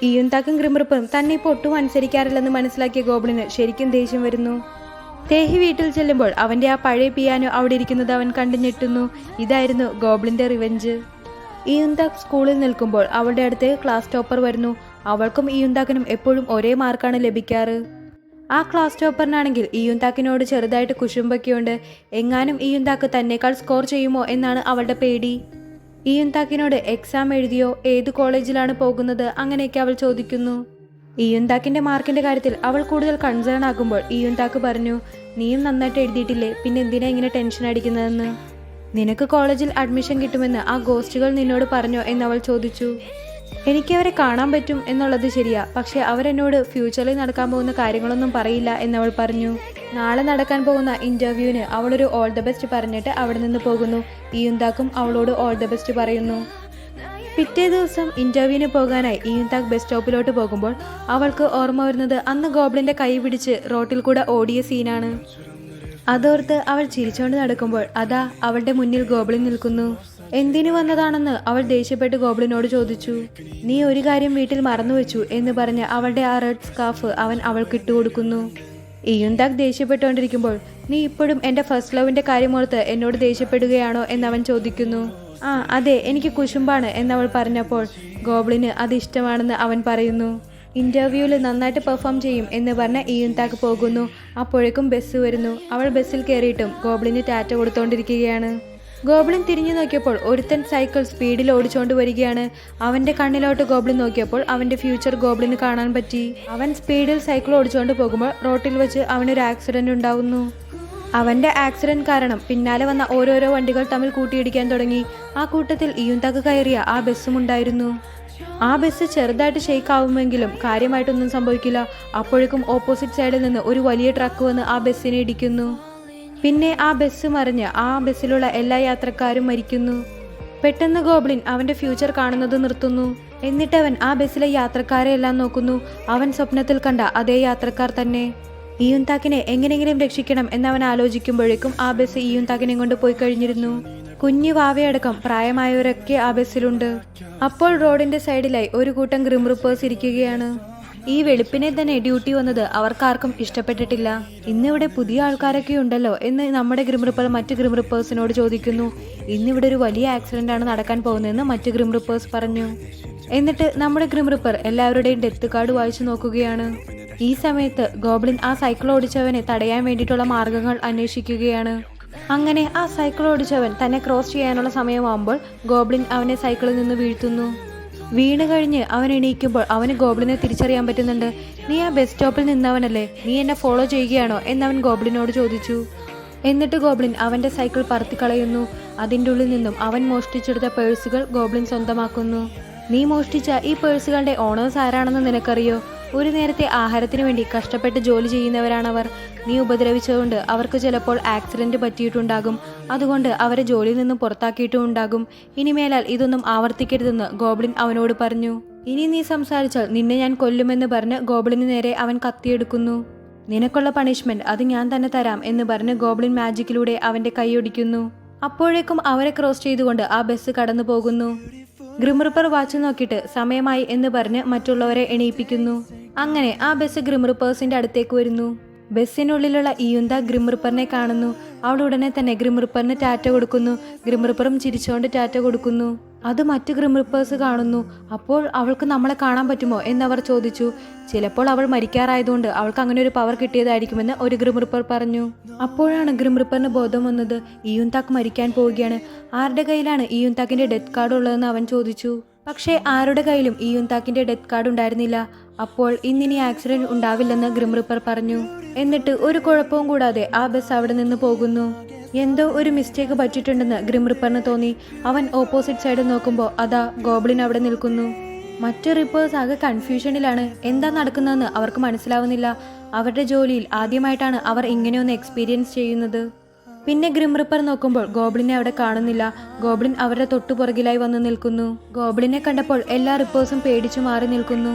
ഇയുന്താക്കും ഗ്രിംറിപ്പറും തന്നെ ഇപ്പോൾ ഒട്ടും അനുസരിക്കാറില്ലെന്ന് മനസ്സിലാക്കിയ ഗോബ്ലിന് ശരിക്കും ദേഷ്യം വരുന്നു. തേഹി വീട്ടിൽ ചെല്ലുമ്പോൾ അവൻ്റെ ആ പഴയ പിയാനോ അവിടെ ഇരിക്കുന്നത് അവൻ കണ്ടു ഞെട്ടുന്നു. ഇതായിരുന്നു ഗോബ്ലിൻ്റെ റിവെഞ്ച്. ഇയുന്താക്ക് സ്കൂളിൽ നിൽക്കുമ്പോൾ അവളുടെ അടുത്ത് ക്ലാസ് ടോപ്പർ വരുന്നു. അവൾക്കും ഇയുന്താക്കിനും എപ്പോഴും ഒരേ മാർക്കാണ് ലഭിക്കാറ്. ആ ക്ലാസ് ടോപ്പറിനാണെങ്കിൽ ഇയുന്താക്കിനോട് ചെറുതായിട്ട് കുശുമ്പൊക്കെയുണ്ട്. എങ്ങാനും ഇയുന്താക്ക് തന്നെക്കാൾ സ്കോർ ചെയ്യുമോ എന്നാണ് അവളുടെ പേടി. ഇയുന്താക്കിനോട് എക്സാം എഴുതിയോ, ഏത് കോളേജിലാണ് പോകുന്നത്, അങ്ങനെയൊക്കെ അവൾ ചോദിക്കുന്നു. ഇയുന്താക്കിൻ്റെ മാർക്കിൻ്റെ കാര്യത്തിൽ അവൾ കൂടുതൽ കൺസേൺ ആകുമ്പോൾ ഇയുന്താക്ക് പറഞ്ഞു, നീയും നന്നായിട്ട് എഴുതിയിട്ടില്ലേ, പിന്നെ എന്തിനാ ഇങ്ങനെ ടെൻഷൻ അടിക്കുന്നതെന്ന്. നിനക്ക് കോളേജിൽ അഡ്മിഷൻ കിട്ടുമെന്ന് ആ ഗോസ്റ്റുകൾ നിന്നോട് പറഞ്ഞോ എന്നവൾ ചോദിച്ചു. എനിക്കവരെ കാണാൻ പറ്റും എന്നുള്ളത് ശരിയാ, പക്ഷെ അവരെന്നോട് ഫ്യൂച്ചറിൽ നടക്കാൻ പോകുന്ന കാര്യങ്ങളൊന്നും പറയില്ല എന്നവൾ പറഞ്ഞു. നാളെ നടക്കാൻ പോകുന്ന ഇൻ്റർവ്യൂവിന് അവളൊരു ഓൾ ദ ബെസ്റ്റ് പറഞ്ഞിട്ട് അവിടെ നിന്ന് പോകുന്നു. ഇയുന്താക്കും അവളോട് ഓൾ ദ ബെസ്റ്റ് പറയുന്നു. പിറ്റേ ദിവസം ഇൻ്റർവ്യൂവിന് പോകാനായി ഇയുന്താക്ക് ബസ് സ്റ്റോപ്പിലോട്ട് പോകുമ്പോൾ അവൾക്ക് ഓർമ്മ വരുന്നത് അന്ന് ഗോബ്ലിൻ്റെ കൈ പിടിച്ച് റോട്ടിൽ കൂടെ ഓടിയ സീനാണ്. അതോർത്ത് അവൾ ചിരിച്ചുകൊണ്ട് നടക്കുമ്പോൾ അതാ അവളുടെ മുന്നിൽ ഗോബ്ലിൻ നിൽക്കുന്നു. എന്തിനു വന്നതാണെന്ന് അവൾ ദേഷ്യപ്പെട്ട് ഗോബ്ലിനോട് ചോദിച്ചു. നീ ഒരു കാര്യം വീട്ടിൽ മറന്നുവെച്ചു എന്ന് പറഞ്ഞ് അവളുടെ ആ റെഡ് സ്കാർഫ് അവൻ അവൾക്ക് ഇട്ടുകൊടുക്കുന്നു. ഇയുന്താക്ക് ദേഷ്യപ്പെട്ടുകൊണ്ടിരിക്കുമ്പോൾ നീ ഇപ്പോഴും എൻ്റെ ഫസ്റ്റ് ലവിൻ്റെ കാര്യമോർത്ത് എന്നോട് ദേഷ്യപ്പെടുകയാണോ എന്നവൻ ചോദിക്കുന്നു. ആ അതെ, എനിക്ക് കുശുമ്പാണ് എന്നവൾ പറഞ്ഞപ്പോൾ ഗോബ്ലിന് അത് ഇഷ്ടമാണെന്ന് അവൻ പറയുന്നു. ഇൻ്റർവ്യൂവിൽ നന്നായിട്ട് പെർഫോം ചെയ്യും എന്ന് പറഞ്ഞ് ഇയുന്താക്ക് പോകുന്നു. അപ്പോഴേക്കും ബസ് വരുന്നു. അവൾ ബസ്സിൽ കയറിയിട്ടും ഗോബ്ലിന് ടാറ്റ കൊടുത്തുകൊണ്ടിരിക്കുകയാണ്. ഗോബ്ലിൻ തിരിഞ്ഞു നോക്കിയപ്പോൾ ഒരുത്തൻ സൈക്കിൾ സ്പീഡിൽ ഓടിച്ചുകൊണ്ട് വരികയാണ്. അവൻ്റെ കണ്ണിലോട്ട് ഗോബ്ലിൻ നോക്കിയപ്പോൾ അവൻ്റെ ഫ്യൂച്ചർ ഗോബ്ലിന് കാണാൻ പറ്റി. അവൻ സ്പീഡിൽ സൈക്കിൾ ഓടിച്ചുകൊണ്ട് പോകുമ്പോൾ റോട്ടിൽ വെച്ച് അവനൊരു ആക്സിഡൻറ്റ് ഉണ്ടാവുന്നു. അവൻ്റെ ആക്സിഡൻറ്റ് കാരണം പിന്നാലെ വന്ന ഓരോരോ വണ്ടികൾ തമ്മിൽ കൂട്ടിയിടിക്കാൻ തുടങ്ങി. ആ കൂട്ടത്തിൽ ഇയുന്താക്ക് കയറിയ ആ ബസ്സും ഉണ്ടായിരുന്നു. ആ ബസ് ചെറുതായിട്ട് ഷെയ്ക്ക് ആവുമെങ്കിലും കാര്യമായിട്ടൊന്നും സംഭവിക്കില്ല. അപ്പോഴേക്കും ഓപ്പോസിറ്റ് സൈഡിൽ നിന്ന് ഒരു വലിയ ട്രക്ക് വന്ന് ആ ബസ്സിനെ ഇടിക്കുന്നു. പിന്നെ ആ ബസ് മറിഞ്ഞ് ആ ബസ്സിലുള്ള എല്ലാ യാത്രക്കാരും മരിക്കുന്നു. പെട്ടെന്ന് ഗോബ്ലിൻ അവൻ്റെ ഫ്യൂച്ചർ കാണുന്നത് നിർത്തുന്നു. എന്നിട്ട് അവൻ ആ ബസ്സിലെ യാത്രക്കാരെ എല്ലാം നോക്കുന്നു. അവൻ സ്വപ്നത്തിൽ കണ്ട അതേ യാത്രക്കാർ തന്നെ. ഇയുന്താക്കിനെ എങ്ങനെയെങ്കിലും രക്ഷിക്കണം എന്നവൻ ആലോചിക്കുമ്പോഴേക്കും ആ ബസ് ഇയുന്താക്കിനെ കൊണ്ട് പോയി കഴിഞ്ഞിരുന്നു. കുഞ്ഞു വാവയടക്കം പ്രായമായവരൊക്കെ ആ ബസ്സിലുണ്ട്. അപ്പോൾ റോഡിന്റെ സൈഡിലായി ഒരു കൂട്ടം ഗ്രിംറിപ്പേഴ്സ് ഇരിക്കുകയാണ്. ഈ വെളുപ്പിനെ തന്നെ ഡ്യൂട്ടി വന്നത് അവർക്കാർക്കും ഇഷ്ടപ്പെട്ടിട്ടില്ല. ഇന്നിവിടെ പുതിയ ആൾക്കാരൊക്കെ ഉണ്ടല്ലോ എന്ന് നമ്മുടെ ഗ്രിംറിപ്പർ മറ്റ് ഗ്രിംറിപ്പേഴ്സിനോട് ചോദിക്കുന്നു. ഇന്നിവിടെ ഒരു വലിയ ആക്സിഡന്റ് ആണ് നടക്കാൻ പോകുന്നതെന്ന് മറ്റ് ഗ്രിംറിപ്പേഴ്സ് പറഞ്ഞു. എന്നിട്ട് നമ്മുടെ ഗ്രിംറിപ്പർ എല്ലാവരുടെയും ഡെത്ത് കാർഡ് വായിച്ചു നോക്കുകയാണ്. ഈ സമയത്ത് ഗോബ്ലിൻ ആ സൈക്കിൾ ഓടിച്ചവനെ തടയാൻ വേണ്ടിയിട്ടുള്ള മാർഗങ്ങൾ അന്വേഷിക്കുകയാണ്. അങ്ങനെ ആ സൈക്കിൾ ഓടിച്ചവൻ തന്നെ ക്രോസ് ചെയ്യാനുള്ള സമയമാകുമ്പോൾ ഗോബ്ലിൻ അവനെ സൈക്കിളിൽ നിന്ന് വീഴ്ത്തുന്നു. വീണ് കഴിഞ്ഞ് അവൻ എണീക്കുമ്പോൾ അവന് ഗോബ്ലിനെ തിരിച്ചറിയാൻ പറ്റുന്നുണ്ട്. നീ ആ ബസ് സ്റ്റോപ്പിൽ നിന്നവനല്ലേ, നീ എന്നെ ഫോളോ ചെയ്യുകയാണോ എന്നവൻ ഗോബ്ലിനോട് ചോദിച്ചു. എന്നിട്ട് ഗോബ്ലിൻ അവൻ്റെ സൈക്കിൾ പറത്തിക്കളയുന്നു. അതിൻ്റെ ഉള്ളിൽ നിന്നും അവൻ മോഷ്ടിച്ചെടുത്ത പേഴ്സുകൾ ഗോബ്ലിൻ സ്വന്തമാക്കുന്നു. നീ മോഷ്ടിച്ച ഈ പേഴ്സുകളുടെ ഓണേഴ്സ് ആരാണെന്ന് നിനക്കറിയോ? ഒരു നേരത്തെ ആഹാരത്തിന് വേണ്ടി കഷ്ടപ്പെട്ട് ജോലി ചെയ്യുന്നവരാണവർ. നീ ഉപദ്രവിച്ചതുകൊണ്ട് അവർക്ക് ചിലപ്പോൾ ആക്സിഡന്റ് പറ്റിയിട്ടുണ്ടാകും. അതുകൊണ്ട് അവരെ ജോലിയിൽ നിന്ന് പുറത്താക്കിയിട്ടും ഉണ്ടാകും. ഇനിമേലാൽ ഇതൊന്നും ആവർത്തിക്കരുതെന്ന് ഗോബ്ലിൻ അവനോട് പറഞ്ഞു. ഇനി നീ സംസാരിച്ചാൽ നിന്നെ ഞാൻ കൊല്ലുമെന്ന് പറഞ്ഞ് ഗോബ്ലിന് നേരെ അവൻ കത്തിയെടുക്കുന്നു. നിനക്കുള്ള പണിഷ്മെന്റ് അത് ഞാൻ തന്നെ തരാം എന്ന് പറഞ്ഞ് ഗോബ്ലിൻ മാജിക്കിലൂടെ അവന്റെ കൈയൊടിക്കുന്നു. അപ്പോഴേക്കും അവരെ ക്രോസ് ചെയ്തുകൊണ്ട് ആ ബസ് കടന്നു പോകുന്നു. ഗ്രിംറിപ്പർ വാച്ച് നോക്കിയിട്ട് സമയമായി എന്ന് പറഞ്ഞ് മറ്റുള്ളവരെ എണീപ്പിക്കുന്നു. അങ്ങനെ ആ ബസ് ഗ്രിംറിപ്പേഴ്സിന്റെ അടുത്തേക്ക് വരുന്നു. ബസ്സിനുള്ളിലുള്ള ഇയുന്താക്ക് ഗ്രിംറിപ്പറിനെ കാണുന്നു. അവൾ ഉടനെ തന്നെ ഗ്രിംറിപ്പറിന് ടാറ്റ കൊടുക്കുന്നു. ഗ്രിംറിപ്പറും ചിരിച്ചുകൊണ്ട് ടാറ്റ കൊടുക്കുന്നു. അത് മറ്റു ഗ്രിംറിപ്പേഴ്സ് കാണുന്നു. അപ്പോൾ അവൾക്ക് നമ്മളെ കാണാൻ പറ്റുമോ എന്നവർ ചോദിച്ചു. ചിലപ്പോൾ അവൾ മരിക്കാറായതുകൊണ്ട് അവൾക്ക് അങ്ങനെ ഒരു പവർ കിട്ടിയതായിരിക്കുമെന്ന് ഒരു ഗ്രിംറിപ്പർ പറഞ്ഞു. അപ്പോഴാണ് ഗ്രിംറിപ്പറിന് ബോധം വന്നത്. ഇയുന്താക്ക് മരിക്കാൻ പോവുകയാണ്. ആരുടെ കയ്യിലാണ് ഇയുന്താക്കിന്റെ ഡെത്ത് കാർഡ് ഉള്ളതെന്ന് അവൻ ചോദിച്ചു. പക്ഷേ ആരുടെ കയ്യിലും ഇയുന്താക്കിന്റെ ഡെത്ത് കാർഡ് ഉണ്ടായിരുന്നില്ല. അപ്പോൾ ഇന്നിനി ആക്സിഡന്റ് ഉണ്ടാവില്ലെന്ന് ഗ്രിംറിപ്പർ പറഞ്ഞു. എന്നിട്ട് ഒരു കുഴപ്പവും കൂടാതെ ആ ബസ് അവിടെ നിന്ന് പോകുന്നു. എന്തോ ഒരു മിസ്റ്റേക്ക് പറ്റിയിട്ടുണ്ടെന്ന് ഗ്രിം റിപ്പറിന് തോന്നി. അവൻ ഓപ്പോസിറ്റ് സൈഡ് നോക്കുമ്പോൾ അതാ ഗോബ്ലിൻ അവിടെ നിൽക്കുന്നു. മറ്റ് റിപ്പേഴ്സ് ആകെ കൺഫ്യൂഷനിലാണ്. എന്താ നടക്കുന്നതെന്ന് അവർക്ക് മനസ്സിലാവുന്നില്ല. അവരുടെ ജോലിയിൽ ആദ്യമായിട്ടാണ് അവർ ഇങ്ങനെയൊന്ന് എക്സ്പീരിയൻസ് ചെയ്യുന്നത്. പിന്നെ ഗ്രിം റിപ്പർ നോക്കുമ്പോൾ ഗോബ്ലിനെ അവിടെ കാണുന്നില്ല. ഗോബ്ലിൻ അവരുടെ തൊട്ടുപുറകിലായി വന്നു നിൽക്കുന്നു. ഗോബ്ലിനെ കണ്ടപ്പോൾ എല്ലാ റിപ്പേഴ്സും പേടിച്ചു മാറി നിൽക്കുന്നു.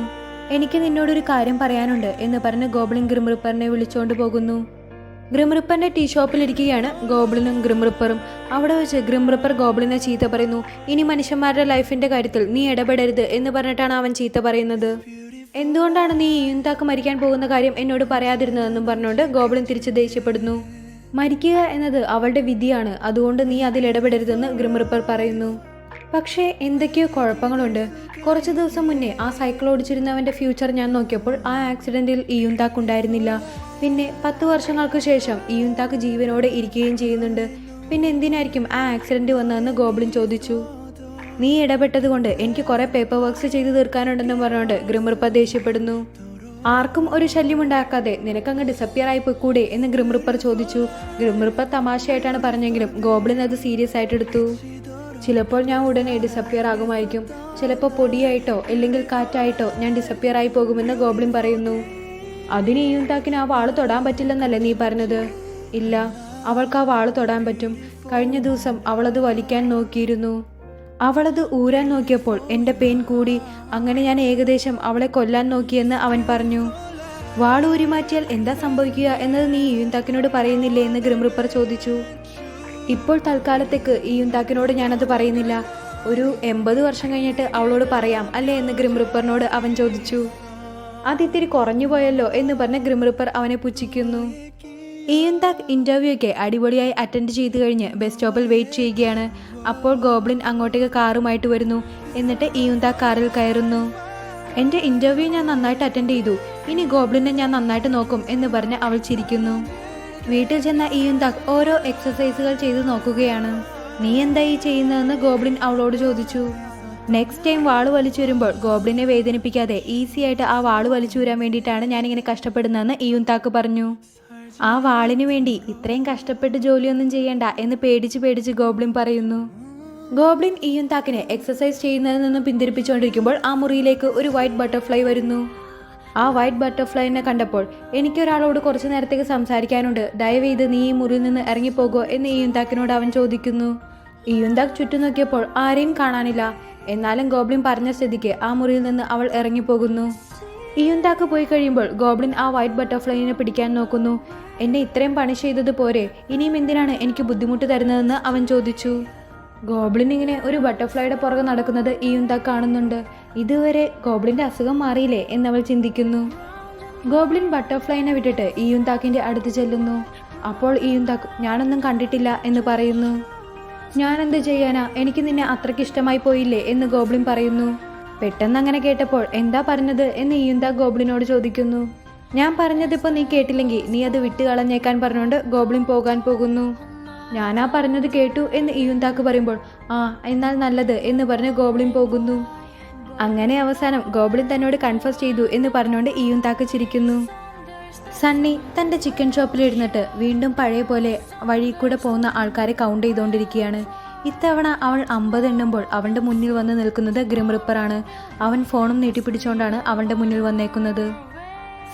എനിക്ക് നിന്നോടൊരു കാര്യം പറയാനുണ്ട് എന്ന് പറഞ്ഞ് ഗോബ്ലിൻ ഗ്രിം റിപ്പറിനെ വിളിച്ചുകൊണ്ട് പോകുന്നു. ഗ്രിം റിപ്പറിന്റെ ടീ ഷോപ്പിലിരിക്കുകയാണ് ഗോബ്ലിനും ഗ്രിം റിപ്പറും. അവിടെ വെച്ച് ഗ്രിം റിപ്പർ ഗോബ്ലിനെ ചീത്ത പറയുന്നു. ഇനി മനുഷ്യന്മാരുടെ ലൈഫിന്റെ കാര്യത്തിൽ നീ ഇടപെടരുത് എന്ന് പറഞ്ഞിട്ടാണ് അവൻ ചീത്ത പറയുന്നത്. എന്തുകൊണ്ടാണ് നീ യൂൻതാക്ക് മരിക്കാൻ പോകുന്ന കാര്യം എന്നോട് പറയാതിരുന്നതെന്നും പറഞ്ഞുകൊണ്ട് ഗോബ്ലിൻ തിരിച്ച് ദേഷ്യപ്പെടുന്നു. മരിക്കുക എന്നത് അവളുടെ വിധിയാണ്, അതുകൊണ്ട് നീ അതിൽ ഇടപെടരുതെന്ന് ഗ്രിം റിപ്പർ പറയുന്നു. പക്ഷേ എന്തൊക്കെയോ കുഴപ്പങ്ങളുണ്ട്. കുറച്ച് ദിവസം മുന്നേ ആ സൈക്കിൾ ഓടിച്ചിരുന്നവൻ്റെ ഫ്യൂച്ചർ ഞാൻ നോക്കിയപ്പോൾ ആ ആക്സിഡൻറ്റിൽ യൂൻതാക്ക് ഉണ്ടായിരുന്നില്ല. പിന്നെ 10 വർഷങ്ങൾക്ക് ശേഷം യൂൻതാക്ക് ജീവനോടെ ഇരിക്കുകയും ചെയ്യുന്നുണ്ട്. പിന്നെ എന്തിനായിരിക്കും ആ ആക്സിഡൻറ്റ് വന്നതെന്ന് ഗോബ്ലിൻ ചോദിച്ചു. നീ ഇടപെട്ടത് കൊണ്ട് എനിക്ക് കുറേ പേപ്പർ വർക്ക്സ് ചെയ്തു തീർക്കാനുണ്ടെന്നും പറഞ്ഞുകൊണ്ട് ഗ്രിം റിപ്പർ ദേഷ്യപ്പെടുന്നു. ആർക്കും ഒരു ശല്യമുണ്ടാക്കാതെ നിനക്കങ്ങ് ഡിസപ്പിയർ ആയി പോയിക്കൂടെ എന്ന് ഗ്രിം റിപ്പർ ചോദിച്ചു. ഗ്രിം റിപ്പർ തമാശയായിട്ടാണ് പറഞ്ഞെങ്കിലും ഗോബ്ലിൻ അത് സീരിയസ് ആയിട്ട് എടുത്തു. ചിലപ്പോൾ ഞാൻ ഉടനെ ഡിസപ്പിയർ ആകുമായിരിക്കും. ചിലപ്പോൾ പൊടിയായിട്ടോ അല്ലെങ്കിൽ കാറ്റായിട്ടോ ഞാൻ ഡിസപ്പിയർ ആയി പോകുമെന്ന് ഗോബ്ലിൻ പറയുന്നു. അതിന് യൂൻതാക്കിന് ആ വാള് തൊടാൻ പറ്റില്ലെന്നല്ലേ നീ പറഞ്ഞത്? ഇല്ല, അവൾക്ക് ആ വാള് തൊടാൻ പറ്റും. കഴിഞ്ഞ ദിവസം അവളത് വലിക്കാൻ നോക്കിയിരുന്നു. അവളത് ഊരാൻ നോക്കിയപ്പോൾ എൻ്റെ പെയിൻ കൂടി. അങ്ങനെ ഞാൻ ഏകദേശം അവളെ കൊല്ലാൻ നോക്കിയെന്ന് അവൻ പറഞ്ഞു. വാൾ ഊരി മാറ്റിയാൽ എന്താ സംഭവിക്കുക എന്നത് നീ യൂൻതാക്കിനോട് പറയുന്നില്ലേ എന്ന് ഗ്രിം റിപ്പർ ചോദിച്ചു. ഇപ്പോൾ തൽക്കാലത്തേക്ക് ഈ യൂൻതാക്കിനോട് ഞാനത് പറയുന്നില്ല. ഒരു 80 വർഷം കഴിഞ്ഞിട്ട് അവളോട് പറയാം അല്ലേ എന്ന് ഗ്രിം റിപ്പറിനോട് അവൻ ചോദിച്ചു. അതിത്തിരി കുറഞ്ഞു പോയല്ലോ എന്ന് പറഞ്ഞ് ഗ്രിം റിപ്പർ അവനെ പുച്ഛിക്കുന്നു. യൂൻതാക്ക് ഇൻ്റർവ്യൂ ഒക്കെ അടിപൊളിയായി അറ്റൻഡ് ചെയ്ത് കഴിഞ്ഞ് ബസ് സ്റ്റോപ്പിൽ വെയിറ്റ് ചെയ്യുകയാണ്. അപ്പോൾ ഗോബ്ലിൻ അങ്ങോട്ടേക്ക് കാറുമായിട്ട് വരുന്നു. എന്നിട്ട് യൂൻതാക്ക് കാറിൽ കയറുന്നു. എൻ്റെ ഇൻ്റർവ്യൂ ഞാൻ നന്നായിട്ട് അറ്റൻഡ് ചെയ്തു, ഇനി ഗോബ്ലിനെ ഞാൻ നന്നായിട്ട് നോക്കും എന്ന് പറഞ്ഞ് അവൾ ചിരിക്കുന്നു. വീട്ടിൽ ചെന്ന യൂൻതാക്ക് ഓരോ എക്സസൈസുകൾ ചെയ്ത് നോക്കുകയാണ്. നീ എന്താ ഈ ചെയ്യുന്നതെന്ന് ഗോബ്ലിൻ അവളോട് ചോദിച്ചു. നെക്സ്റ്റ് ടൈം വാള് വലിച്ചു വരുമ്പോൾ ഗോബ്ലിനെ വേദനിപ്പിക്കാതെ ഈസി ആയിട്ട് ആ വാള് വലിച്ചു വരാൻ വേണ്ടിയിട്ടാണ് ഞാനിങ്ങനെ കഷ്ടപ്പെടുന്നതെന്ന് യൂൻതാക്ക് പറഞ്ഞു. ആ വാളിന് വേണ്ടി ഇത്രയും കഷ്ടപ്പെട്ട് ജോലിയൊന്നും ചെയ്യണ്ട എന്ന് പേടിച്ച് ഗോബ്ലിൻ പറയുന്നു. ഗോബ്ലിൻ യൂൻതാക്കിനെ എക്സസൈസ് ചെയ്യുന്നതിൽ നിന്നും പിന്തിരിപ്പിച്ചുകൊണ്ടിരിക്കുമ്പോൾ ആ മുറിയിലേക്ക് ഒരു വൈറ്റ് ബട്ടർഫ്ലൈ വരുന്നു. ആ വൈറ്റ് ബട്ടർഫ്ലൈനെ കണ്ടപ്പോൾ എനിക്കൊരാളോട് കുറച്ചു നേരത്തേക്ക് സംസാരിക്കാനുണ്ട്, ദയവേത് നീ ഈ മുറിയിൽ നിന്ന് ഇറങ്ങിപ്പോകോ എന്ന് യൂൻതാക്കിനോട് അവൻ ചോദിക്കുന്നു. യൂൻതാക്ക് ചുറ്റും നോക്കിയപ്പോൾ ആരെയും കാണാനില്ല. എന്നാലും ഗോബ്ലിൻ പറഞ്ഞ സ്ഥിതിക്ക് ആ മുറിയിൽ നിന്ന് അവൾ ഇറങ്ങിപ്പോകുന്നു. യൂൻതാക്ക് പോയി കഴിയുമ്പോൾ ഗോബ്ലിൻ ആ വൈറ്റ് ബട്ടർഫ്ലൈനെ പിടിക്കാൻ നോക്കുന്നു. എന്നെ ഇത്രയും പണി ചെയ്തത് പോരെ, ഇനിയും എന്തിനാണ് എനിക്ക് ബുദ്ധിമുട്ട് തരുന്നതെന്ന് അവൻ ചോദിച്ചു. ഗോബ്ലിൻ ഇങ്ങനെ ഒരു ബട്ടർഫ്ലൈയുടെ പുറകെ നടക്കുന്നത് യൂൻതാക്ക് കാണുന്നുണ്ട്. ഇതുവരെ ഗോബ്ലിൻ്റെ അസുഖം മാറിയില്ലേ എന്നവൾ ചിന്തിക്കുന്നു. ഗോബ്ലിൻ ബട്ടർഫ്ലൈനെ വിട്ടിട്ട് യൂൻതാക്കിൻ്റെ അടുത്ത് ചെല്ലുന്നു. അപ്പോൾ യൂൻതാക്ക് ഞാനൊന്നും കണ്ടിട്ടില്ല എന്ന് പറയുന്നു. ഞാനെന്ത് ചെയ്യാനാ, എനിക്ക് നിന്നെ അത്രയ്ക്ക് ഇഷ്ടമായി പോയില്ലേ എന്ന് ഗോബ്ലിൻ പറയുന്നു. പെട്ടെന്ന് അങ്ങനെ കേട്ടപ്പോൾ എന്താ പറഞ്ഞത് എന്ന് യൂൻതാക്ക് ഗോബ്ലിനോട് ചോദിക്കുന്നു. ഞാൻ പറഞ്ഞതിപ്പോൾ നീ കേട്ടില്ലെങ്കിൽ നീ അത് വിട്ട് കളഞ്ഞേക്കാൻ പറഞ്ഞുകൊണ്ട് ഗോബ്ലിൻ പോകാൻ പോകുന്നു. ഞാനാ പറഞ്ഞത് കേട്ടു എന്ന് യൂൻതാക്ക് പറയുമ്പോൾ ആ എന്നാൽ നല്ലത് എന്ന് പറഞ്ഞ് ഗോബ്ലിൻ പോകുന്നു. അങ്ങനെ അവസാനം ഗോബ്ലിൻ തന്നോട് കൺഫസ് ചെയ്തു എന്ന് പറഞ്ഞുകൊണ്ട് യൂൻതാക്ക് ചിരിക്കുന്നു. സണ്ണി തൻ്റെ ചിക്കൻ ഷോപ്പിലിരുന്നിട്ട് വീണ്ടും പഴയ പോലെ വഴി കൂടെ പോകുന്ന ആൾക്കാരെ കൗണ്ട് ചെയ്തുകൊണ്ടിരിക്കുകയാണ്. ഇത്തവണ അവൾ 50 എണ്ണുമ്പോൾ അവളുടെ മുന്നിൽ വന്ന് നിൽക്കുന്നത് ഗ്രിം റിപ്പറാണ്. അവൻ ഫോണും നീട്ടിപ്പിടിച്ചുകൊണ്ടാണ് അവളുടെ മുന്നിൽ വന്നേക്കുന്നത്.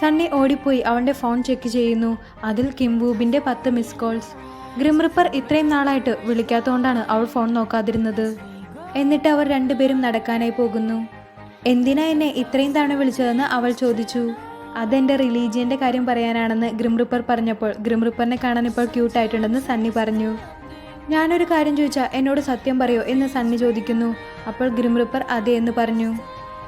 സണ്ണി ഓടിപ്പോയി അവളുടെ ഫോൺ ചെക്ക് ചെയ്യുന്നു. അതിൽ കിം വൂബിൻ്റെ 10 മിസ് കോൾസ്. ഗ്രിം റിപ്പർ ഇത്രയും നാളായിട്ട് വിളിക്കാത്തതുകൊണ്ടാണ് അവൾ ഫോൺ നോക്കാതിരുന്നത്. എന്നിട്ട് അവർ രണ്ടുപേരും നടക്കാനായി പോകുന്നു. എന്തിനാ എന്നെ ഇത്രയും തവണ വിളിച്ചതെന്ന് അവൾ ചോദിച്ചു. അതെൻ്റെ റിലീജിയൻ്റെ കാര്യം പറയാനാണെന്ന് ഗ്രിം റിപ്പർ പറഞ്ഞപ്പോൾ ഗ്രിം റിപ്പറിനെ കാണാൻ ഇപ്പോൾ ക്യൂട്ടായിട്ടുണ്ടെന്ന് സണ്ണി പറഞ്ഞു. ഞാനൊരു കാര്യം ചോദിച്ചാൽ എന്നോട് സത്യം പറയോ എന്ന് സണ്ണി ചോദിക്കുന്നു. അപ്പോൾ ഗ്രിം റിപ്പർ അതെ എന്ന് പറഞ്ഞു.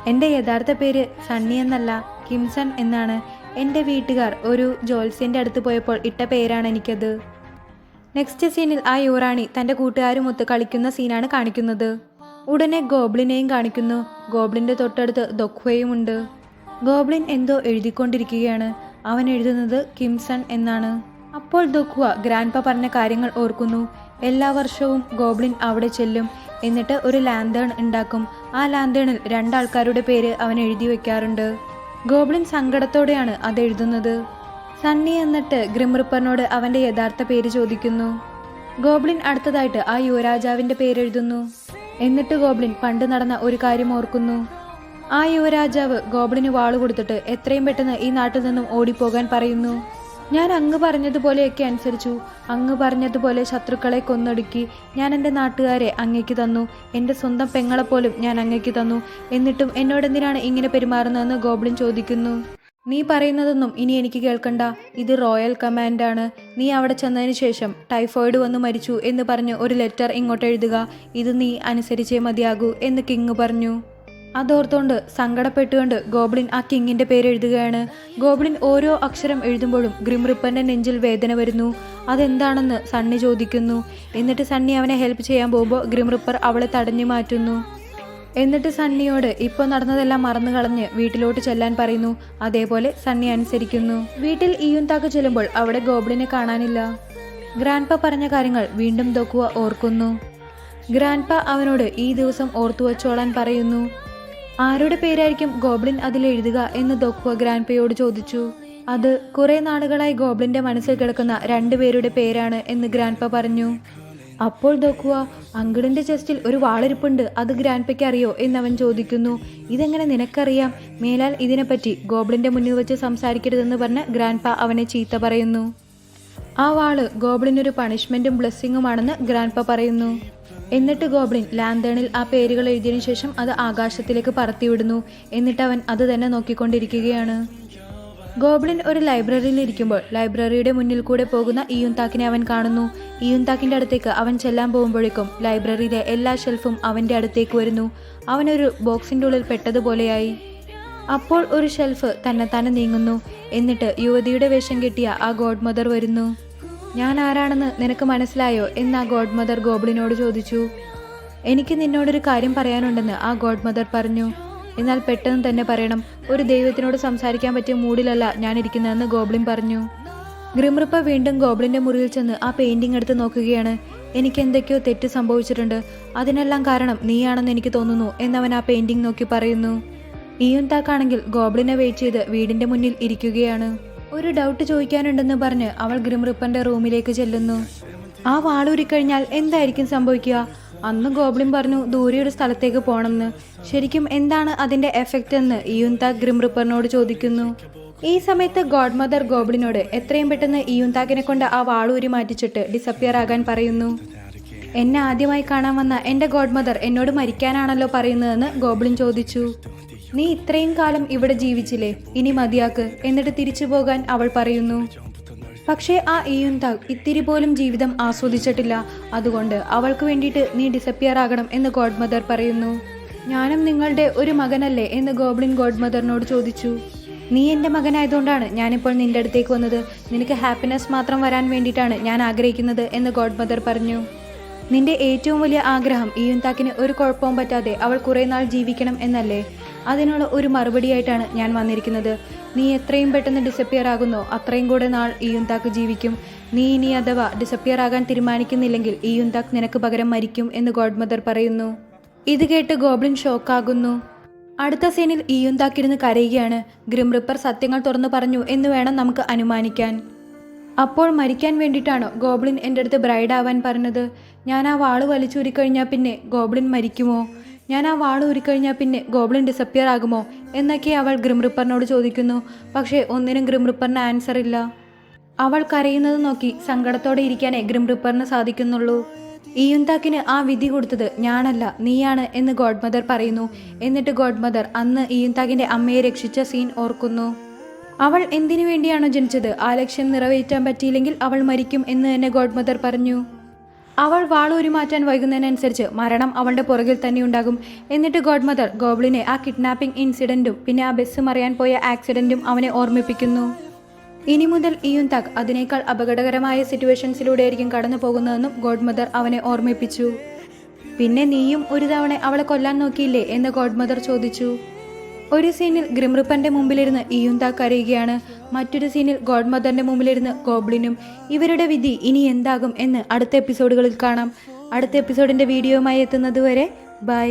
എൻ്റെ യഥാർത്ഥ പേര് സണ്ണി എന്നല്ല, കിംസൺ എന്നാണ്. എൻ്റെ വീട്ടുകാർ ഒരു ജോത്സ്യൻ്റെ അടുത്ത് പോയപ്പോൾ ഇട്ട പേരാണ് എനിക്കത്. നെക്സ്റ്റ് സീനിൽ ആ യുവറാണി തൻ്റെ കൂട്ടുകാരുമൊത്ത് കളിക്കുന്ന സീനാണ് കാണിക്കുന്നത്. ഉടനെ ഗോബ്ലിനെയും കാണിക്കുന്നു. ഗോബ്ലിൻ്റെ തൊട്ടടുത്ത് ദൊക്വയും ഉണ്ട്. ഗോബ്ലിൻ എന്തോ എഴുതിക്കൊണ്ടിരിക്കുകയാണ്. അവൻ എഴുതുന്നത് കിംസൺ എന്നാണ്. അപ്പോൾ ദൊക്വ ഗ്രാൻഡ്പ പറഞ്ഞ കാര്യങ്ങൾ ഓർക്കുന്നു. എല്ലാ വർഷവും ഗോബ്ലിൻ അവിടെ ചെല്ലും. എന്നിട്ട് ഒരു ലാന്തേൺ ഉണ്ടാക്കും. ആ ലാന്തേണിൽ 2 ആൾക്കാരുടെ പേര് അവൻ എഴുതി വെക്കാറുണ്ട്. ഗോബ്ലിൻ സങ്കടത്തോടെയാണ് അത് എഴുതുന്നത്. സണ്ണി എന്നിട്ട് ഗ്രിം റിപ്പറിനോട് അവൻ്റെ യഥാർത്ഥ പേര് ചോദിക്കുന്നു. ഗോബ്ലിൻ അടുത്തതായിട്ട് ആ യുവരാജാവിന്റെ പേരെഴുതുന്നു. എന്നിട്ട് ഗോബ്ലിൻ പണ്ട് നടന്ന ഒരു കാര്യം ഓർക്കുന്നു. ആ യുവരാജാവ് ഗോബ്ലിന് വാള് കൊടുത്തിട്ട് എത്രയും പെട്ടെന്ന് ഈ നാട്ടിൽ നിന്നും ഓടിപ്പോകാൻ പറയുന്നു. ഞാൻ അങ്ങ് പറഞ്ഞതുപോലെയൊക്കെ അനുസരിച്ചു. അങ്ങ് പറഞ്ഞതുപോലെ ശത്രുക്കളെ കൊന്നൊടുക്കി ഞാൻ എൻ്റെ നാട്ടുകാരെ അങ്ങയ്ക്ക് തന്നു. എൻ്റെ സ്വന്തം പെങ്ങളെപ്പോലും ഞാൻ അങ്ങയ്ക്ക് തന്നു. എന്നിട്ടും എന്നോടെന്തിനാണ് ഇങ്ങനെ പെരുമാറുന്നതെന്ന് ഗോബ്ലിൻ ചോദിക്കുന്നു. നീ പറയുന്നതൊന്നും ഇനി എനിക്ക് കേൾക്കണ്ട. ഇത് റോയൽ കമാൻഡാണ്. നീ അവിടെ ചെന്നതിന് ശേഷം ടൈഫോയിഡ് വന്ന് മരിച്ചു എന്ന് പറഞ്ഞ് ഒരു ലെറ്റർ ഇങ്ങോട്ട് എഴുതുക. ഇത് നീ അനുസരിച്ചേ മതിയാകൂ എന്ന് കിങ് പറഞ്ഞു. അതോർത്തോണ്ട് സങ്കടപ്പെട്ടുകൊണ്ട് ഗോബ്ലിൻ ആ കിങ്ങിന്റെ പേര് എഴുതുകയാണ്. ഗോബ്ലിൻ ഓരോ അക്ഷരം എഴുതുമ്പോഴും ഗ്രിം റിപ്പറിന്റെ നെഞ്ചിൽ വേദന വരുന്നു. അതെന്താണെന്ന് സണ്ണി ചോദിക്കുന്നു. എന്നിട്ട് സണ്ണി അവനെ ഹെൽപ്പ് ചെയ്യാൻ പോകുമ്പോൾ ഗ്രിം റിപ്പർ അവളെ തടഞ്ഞു മാറ്റുന്നു. എന്നിട്ട് സണ്ണിയോട് ഇപ്പോൾ നടന്നതെല്ലാം മറന്നു കളഞ്ഞ് വീട്ടിലോട്ട് ചെല്ലാൻ പറയുന്നു. അതേപോലെ സണ്ണി അനുസരിക്കുന്നു. വീട്ടിൽ ഇയുൻതാക്ക് ചെല്ലുമ്പോൾ അവിടെ ഗോബ്ലിനെ കാണാനില്ല. ഗ്രാൻഡ്പ പറഞ്ഞ കാര്യങ്ങൾ വീണ്ടും ദോക്കുവ ഓർക്കുന്നു. ഗ്രാൻഡ്പ അവനോട് ഈ ദിവസം ഓർത്തു വച്ചോളാൻ പറയുന്നു. ആരുടെ പേരായിരിക്കും ഗോബ്ലിൻ അതിൽ എഴുതുക എന്ന് ദോക്കുവ ഗ്രാൻഡ്പയോട് ചോദിച്ചു. അത് കുറെ നാളുകളായി ഗോബ്ലിന്റെ മനസ്സിൽ കിടക്കുന്ന 2 പേരുടെ പേരാണ് എന്ന് ഗ്രാൻഡ്പ പറഞ്ഞു. അപ്പോൾ ദോക്കുവ, അങ്കിളിന്റെ ചെസ്റ്റിൽ ഒരു വാളിരിപ്പുണ്ട്, അത് ഗ്രാൻഡ്പയ്ക്ക് അറിയോ എന്നവൻ ചോദിക്കുന്നു. ഇതെങ്ങനെ നിനക്കറിയാം? മേലാൽ ഇതിനെപ്പറ്റി ഗോബ്ലിന്റെ മുന്നിൽ വെച്ച് സംസാരിക്കരുതെന്ന് പറഞ്ഞ് ഗ്രാൻഡ്പ അവനെ ചീത്ത പറയുന്നു. ആ വാള് ഗോബ്ലിനൊരു പണിഷ്മെന്റും ബ്ലെസ്സിങ്ങുമാണെന്ന് ഗ്രാൻഡ്പ പറയുന്നു. എന്നിട്ട് ഗോബ്ലിൻ ലാന്തേണിൽ ആ പേരുകൾ എഴുതിയതിനു ശേഷം അത് ആകാശത്തിലേക്ക് പറത്തിവിടുന്നു. എന്നിട്ട് അവൻ അത് തന്നെ നോക്കിക്കൊണ്ടിരിക്കുകയാണ്. ഗോബ്ലിൻ ഒരു ലൈബ്രറിയിൽ ഇരിക്കുമ്പോൾ ലൈബ്രറിയുടെ മുന്നിൽ കൂടെ പോകുന്ന ഇയുൻതാക്കിനെ അവൻ കാണുന്നു. ഇയുൻതാക്കിന്റെ അടുത്തേക്ക് അവൻ ചെല്ലാൻ പോകുമ്പോഴേക്കും ലൈബ്രറിയിലെ എല്ലാ ഷെൽഫും അവന്റെ അടുത്തേക്ക് വരുന്നു. അവനൊരു ബോക്സിന്റെ ഉള്ളിൽ പെട്ടതുപോലെയായി. അപ്പോൾ ഒരു ഷെൽഫ് തന്നെത്താനെ നീങ്ങുന്നു. എന്നിട്ട് യുവതിയുടെ വേഷം കെട്ടിയ ആ ഗോഡ് മദർ വരുന്നു. ഞാൻ ആരാണെന്ന് നിനക്ക് മനസ്സിലായോ എന്ന് ആ ഗോഡ് മദർ ഗോബ്ലിനോട് ചോദിച്ചു. എനിക്ക് നിന്നോടൊരു കാര്യം പറയാനുണ്ടെന്ന് ആ ഗോഡ് മദർ പറഞ്ഞു. എന്നാൽ പെട്ടെന്ന് തന്നെ പറയണം. ഒരു ദൈവത്തിനോട് സംസാരിക്കാൻ പറ്റിയ മൂഡിലല്ല ഞാൻ ഇരിക്കുന്നതെന്ന് ഗോബ്ലിൻ പറഞ്ഞു. ഗ്രിം റിപ്പർ വീണ്ടും ഗോബ്ലിന്റെ മുറിയിൽ ചെന്ന് ആ പെയിന്റിംഗ് എടുത്ത് നോക്കുകയാണ്. എനിക്ക് എന്തൊക്കെയോ തെറ്റ് സംഭവിച്ചിട്ടുണ്ട്. അതിനെല്ലാം കാരണം നീയാണെന്ന് എനിക്ക് തോന്നുന്നു എന്നവൻ ആ പെയിന്റിംഗ് നോക്കി പറയുന്നു. ഇയുൻതാക്കാണെങ്കിൽ ഗോബ്ലിനെ വെയിറ്റ് ചെയ്ത് വീടിന്റെ മുന്നിൽ ഇരിക്കുകയാണ്. ഒരു ഡൗട്ട് ചോദിക്കാനുണ്ടെന്ന് പറഞ്ഞ് അവൾ ഗ്രിം റിപ്പറിന്റെ റൂമിലേക്ക് ചെല്ലുന്നു. ആ വാളൂരിക്കഴിഞ്ഞാൽ എന്തായിരിക്കും സംഭവിക്കുക? അന്ന് ഗോബ്ലിൻ പറഞ്ഞു ദൂരെയൊരു സ്ഥലത്തേക്ക് പോകണമെന്ന്. ശരിക്കും എന്താണ് അതിന്റെ എഫക്റ്റ് എന്ന് ഇയുൻതാക്ക് ഗ്രിം റിപ്പറിനോട് ചോദിക്കുന്നു. ഈ സമയത്ത് ഗോഡ് മദർ ഗോബ്ലിനോട് എത്രയും പെട്ടെന്ന് ഇയുൻതാക്കിനെ കൊണ്ട് ആ വാളൂരി മാറ്റിച്ചിട്ട് ഡിസപ്പിയർ ആകാൻ പറയുന്നു. എന്നെ ആദ്യമായി കാണാൻ വന്ന എൻ്റെ ഗോഡ് മദർ എന്നോട് മരിക്കാനാണല്ലോ പറയുന്നതെന്ന് ഗോബ്ലിൻ ചോദിച്ചു. നീ ഇത്രയും കാലം ഇവിടെ ജീവിച്ചില്ലേ, ഇനി മതിയാക്ക്, എന്നിട്ട് തിരിച്ചു പോകാൻ അവൾ പറയുന്നു. പക്ഷേ ആ ഇയുൻതാക്ക് ഇത്തിരി പോലും ജീവിതം ആസ്വദിച്ചിട്ടില്ല. അതുകൊണ്ട് അവൾക്ക് വേണ്ടിയിട്ട് നീ ഡിസപ്പിയർ ആകണം എന്ന് ഗോഡ് മദർ പറയുന്നു. ഞാനും നിങ്ങളുടെ ഒരു മകനല്ലേ എന്ന് ഗോബ്ലിൻ ഗോഡ് മദറിനോട് ചോദിച്ചു. നീ എൻ്റെ മകനായതുകൊണ്ടാണ് ഞാനിപ്പോൾ നിന്റെ അടുത്തേക്ക് വന്നത്. നിനക്ക് ഹാപ്പിനെസ് മാത്രം വരാൻ വേണ്ടിയിട്ടാണ് ഞാൻ ആഗ്രഹിക്കുന്നത് എന്ന് ഗോഡ് മദർ പറഞ്ഞു. നിന്റെ ഏറ്റവും വലിയ ആഗ്രഹം ഇയുൻതാക്കിന് ഒരു കുഴപ്പവും പറ്റാതെ അവൾ കുറേ നാൾ ജീവിക്കണം എന്നല്ലേ? അതിനുള്ള ഒരു മറുപടിയായിട്ടാണ് ഞാൻ വന്നിരിക്കുന്നത്. നീ എത്രയും പെട്ടെന്ന് ഡിസപ്പിയർ ആകുന്നോ അത്രയും കൂടെ നാൾ ഇയുൻതാക്ക് ജീവിക്കും. നീ ഇനി അഥവാ ഡിസപ്പിയർ ആകാൻ തീരുമാനിക്കുന്നില്ലെങ്കിൽ ഇയുൻതാക്ക് നിനക്ക് പകരം മരിക്കും എന്ന് ഗോഡ് മദർ പറയുന്നു. ഇത് കേട്ട് ഗോബ്ലിൻ ഷോക്കാകുന്നു. അടുത്ത സീനിൽ ഇയുൻതാക്കിരുന്ന് കരയുകയാണ്. ഗ്രിം റിപ്പർ സത്യങ്ങൾ തുറന്നു പറഞ്ഞു എന്ന് വേണം നമുക്ക് അനുമാനിക്കാൻ. അപ്പോൾ മരിക്കാൻ വേണ്ടിയിട്ടാണോ ഗോബ്ലിൻ എൻ്റെ അടുത്ത് ബ്രൈഡ് ആവാൻ പറഞ്ഞത്? ഞാൻ ആ വാള് വലിച്ചൂരിക്കഴിഞ്ഞാൽ പിന്നെ ഗോബ്ലിൻ മരിക്കുമോ? ഞാൻ ആ വാള് ഊരിക്കഴിഞ്ഞാൽ പിന്നെ ഗോബ്ലിൻ ഡിസപ്പിയർ ആകുമോ എന്നൊക്കെ അവൾ ഗ്രിം റിപ്പറിനോട് ചോദിക്കുന്നു. പക്ഷേ ഒന്നിനും ഗ്രിം റിപ്പറിന് ആൻസർ ഇല്ല. അവൾ കരയുന്നത് നോക്കി സങ്കടത്തോടെ ഇരിക്കാനേ ഗ്രിം റിപ്പറിന് സാധിക്കുന്നുള്ളൂ. ഇയുൻതാക്കിന് ആ വിധി കൊടുത്തത് ഞാനല്ല നീയാണ് എന്ന് ഗോഡ് മദർ പറയുന്നു. എന്നിട്ട് ഗോഡ് മദർ അന്ന് ഇയുൻതാക്കിന്റെ അമ്മയെ രക്ഷിച്ച സീൻ ഓർക്കുന്നു. അവൾ എന്തിനു വേണ്ടിയാണോ ജനിച്ചത് ആ ലക്ഷ്യം നിറവേറ്റാൻ പറ്റിയില്ലെങ്കിൽ അവൾ മരിക്കും എന്ന് തന്നെ ഗോഡ് മദർ പറഞ്ഞു. അവൾ വാളൂരി മാറ്റാൻ വൈകുന്നതിനനുസരിച്ച് മരണം അവളുടെ പുറകിൽ തന്നെ ഉണ്ടാകും. എന്നിട്ട് ഗോഡ് മദർ ഗോബ്ലിനെ ആ കിഡ്നാപ്പിംഗ് ഇൻസിഡന്റും പിന്നെ ആ ബസ് മറിയാൻ പോയ ആക്സിഡന്റും അവനെ ഓർമ്മിപ്പിക്കുന്നു. ഇനി മുതൽ ഇയുൻതാക്ക് അതിനേക്കാൾ അപകടകരമായ സിറ്റുവേഷൻസിലൂടെയായിരിക്കും കടന്നു പോകുന്നതെന്നും ഗോഡ് മദർ അവനെ ഓർമ്മിപ്പിച്ചു. പിന്നെ നീയും ഒരു തവണ അവളെ കൊല്ലാൻ നോക്കിയില്ലേ എന്ന് ഗോഡ് മദർ ചോദിച്ചു. ഒരു സീനിൽ ഗ്രിം റിപ്പറിന്റെ മുമ്പിലിരുന്ന് ഇയുൻതാക്ക് കരയുകയാണ്. മറ്റൊരു സീനിൽ ഗോഡ് മദറിന്റെ മുമ്പിലിരുന്ന് ഗോബ്ലിനും. ഇവരുടെ വിധി ഇനി എന്താകും എന്ന് അടുത്ത എപ്പിസോഡുകളിൽ കാണാം. അടുത്ത എപ്പിസോഡിന്റെ വീഡിയോയുമായി എത്തുന്നത് വരെ ബൈ.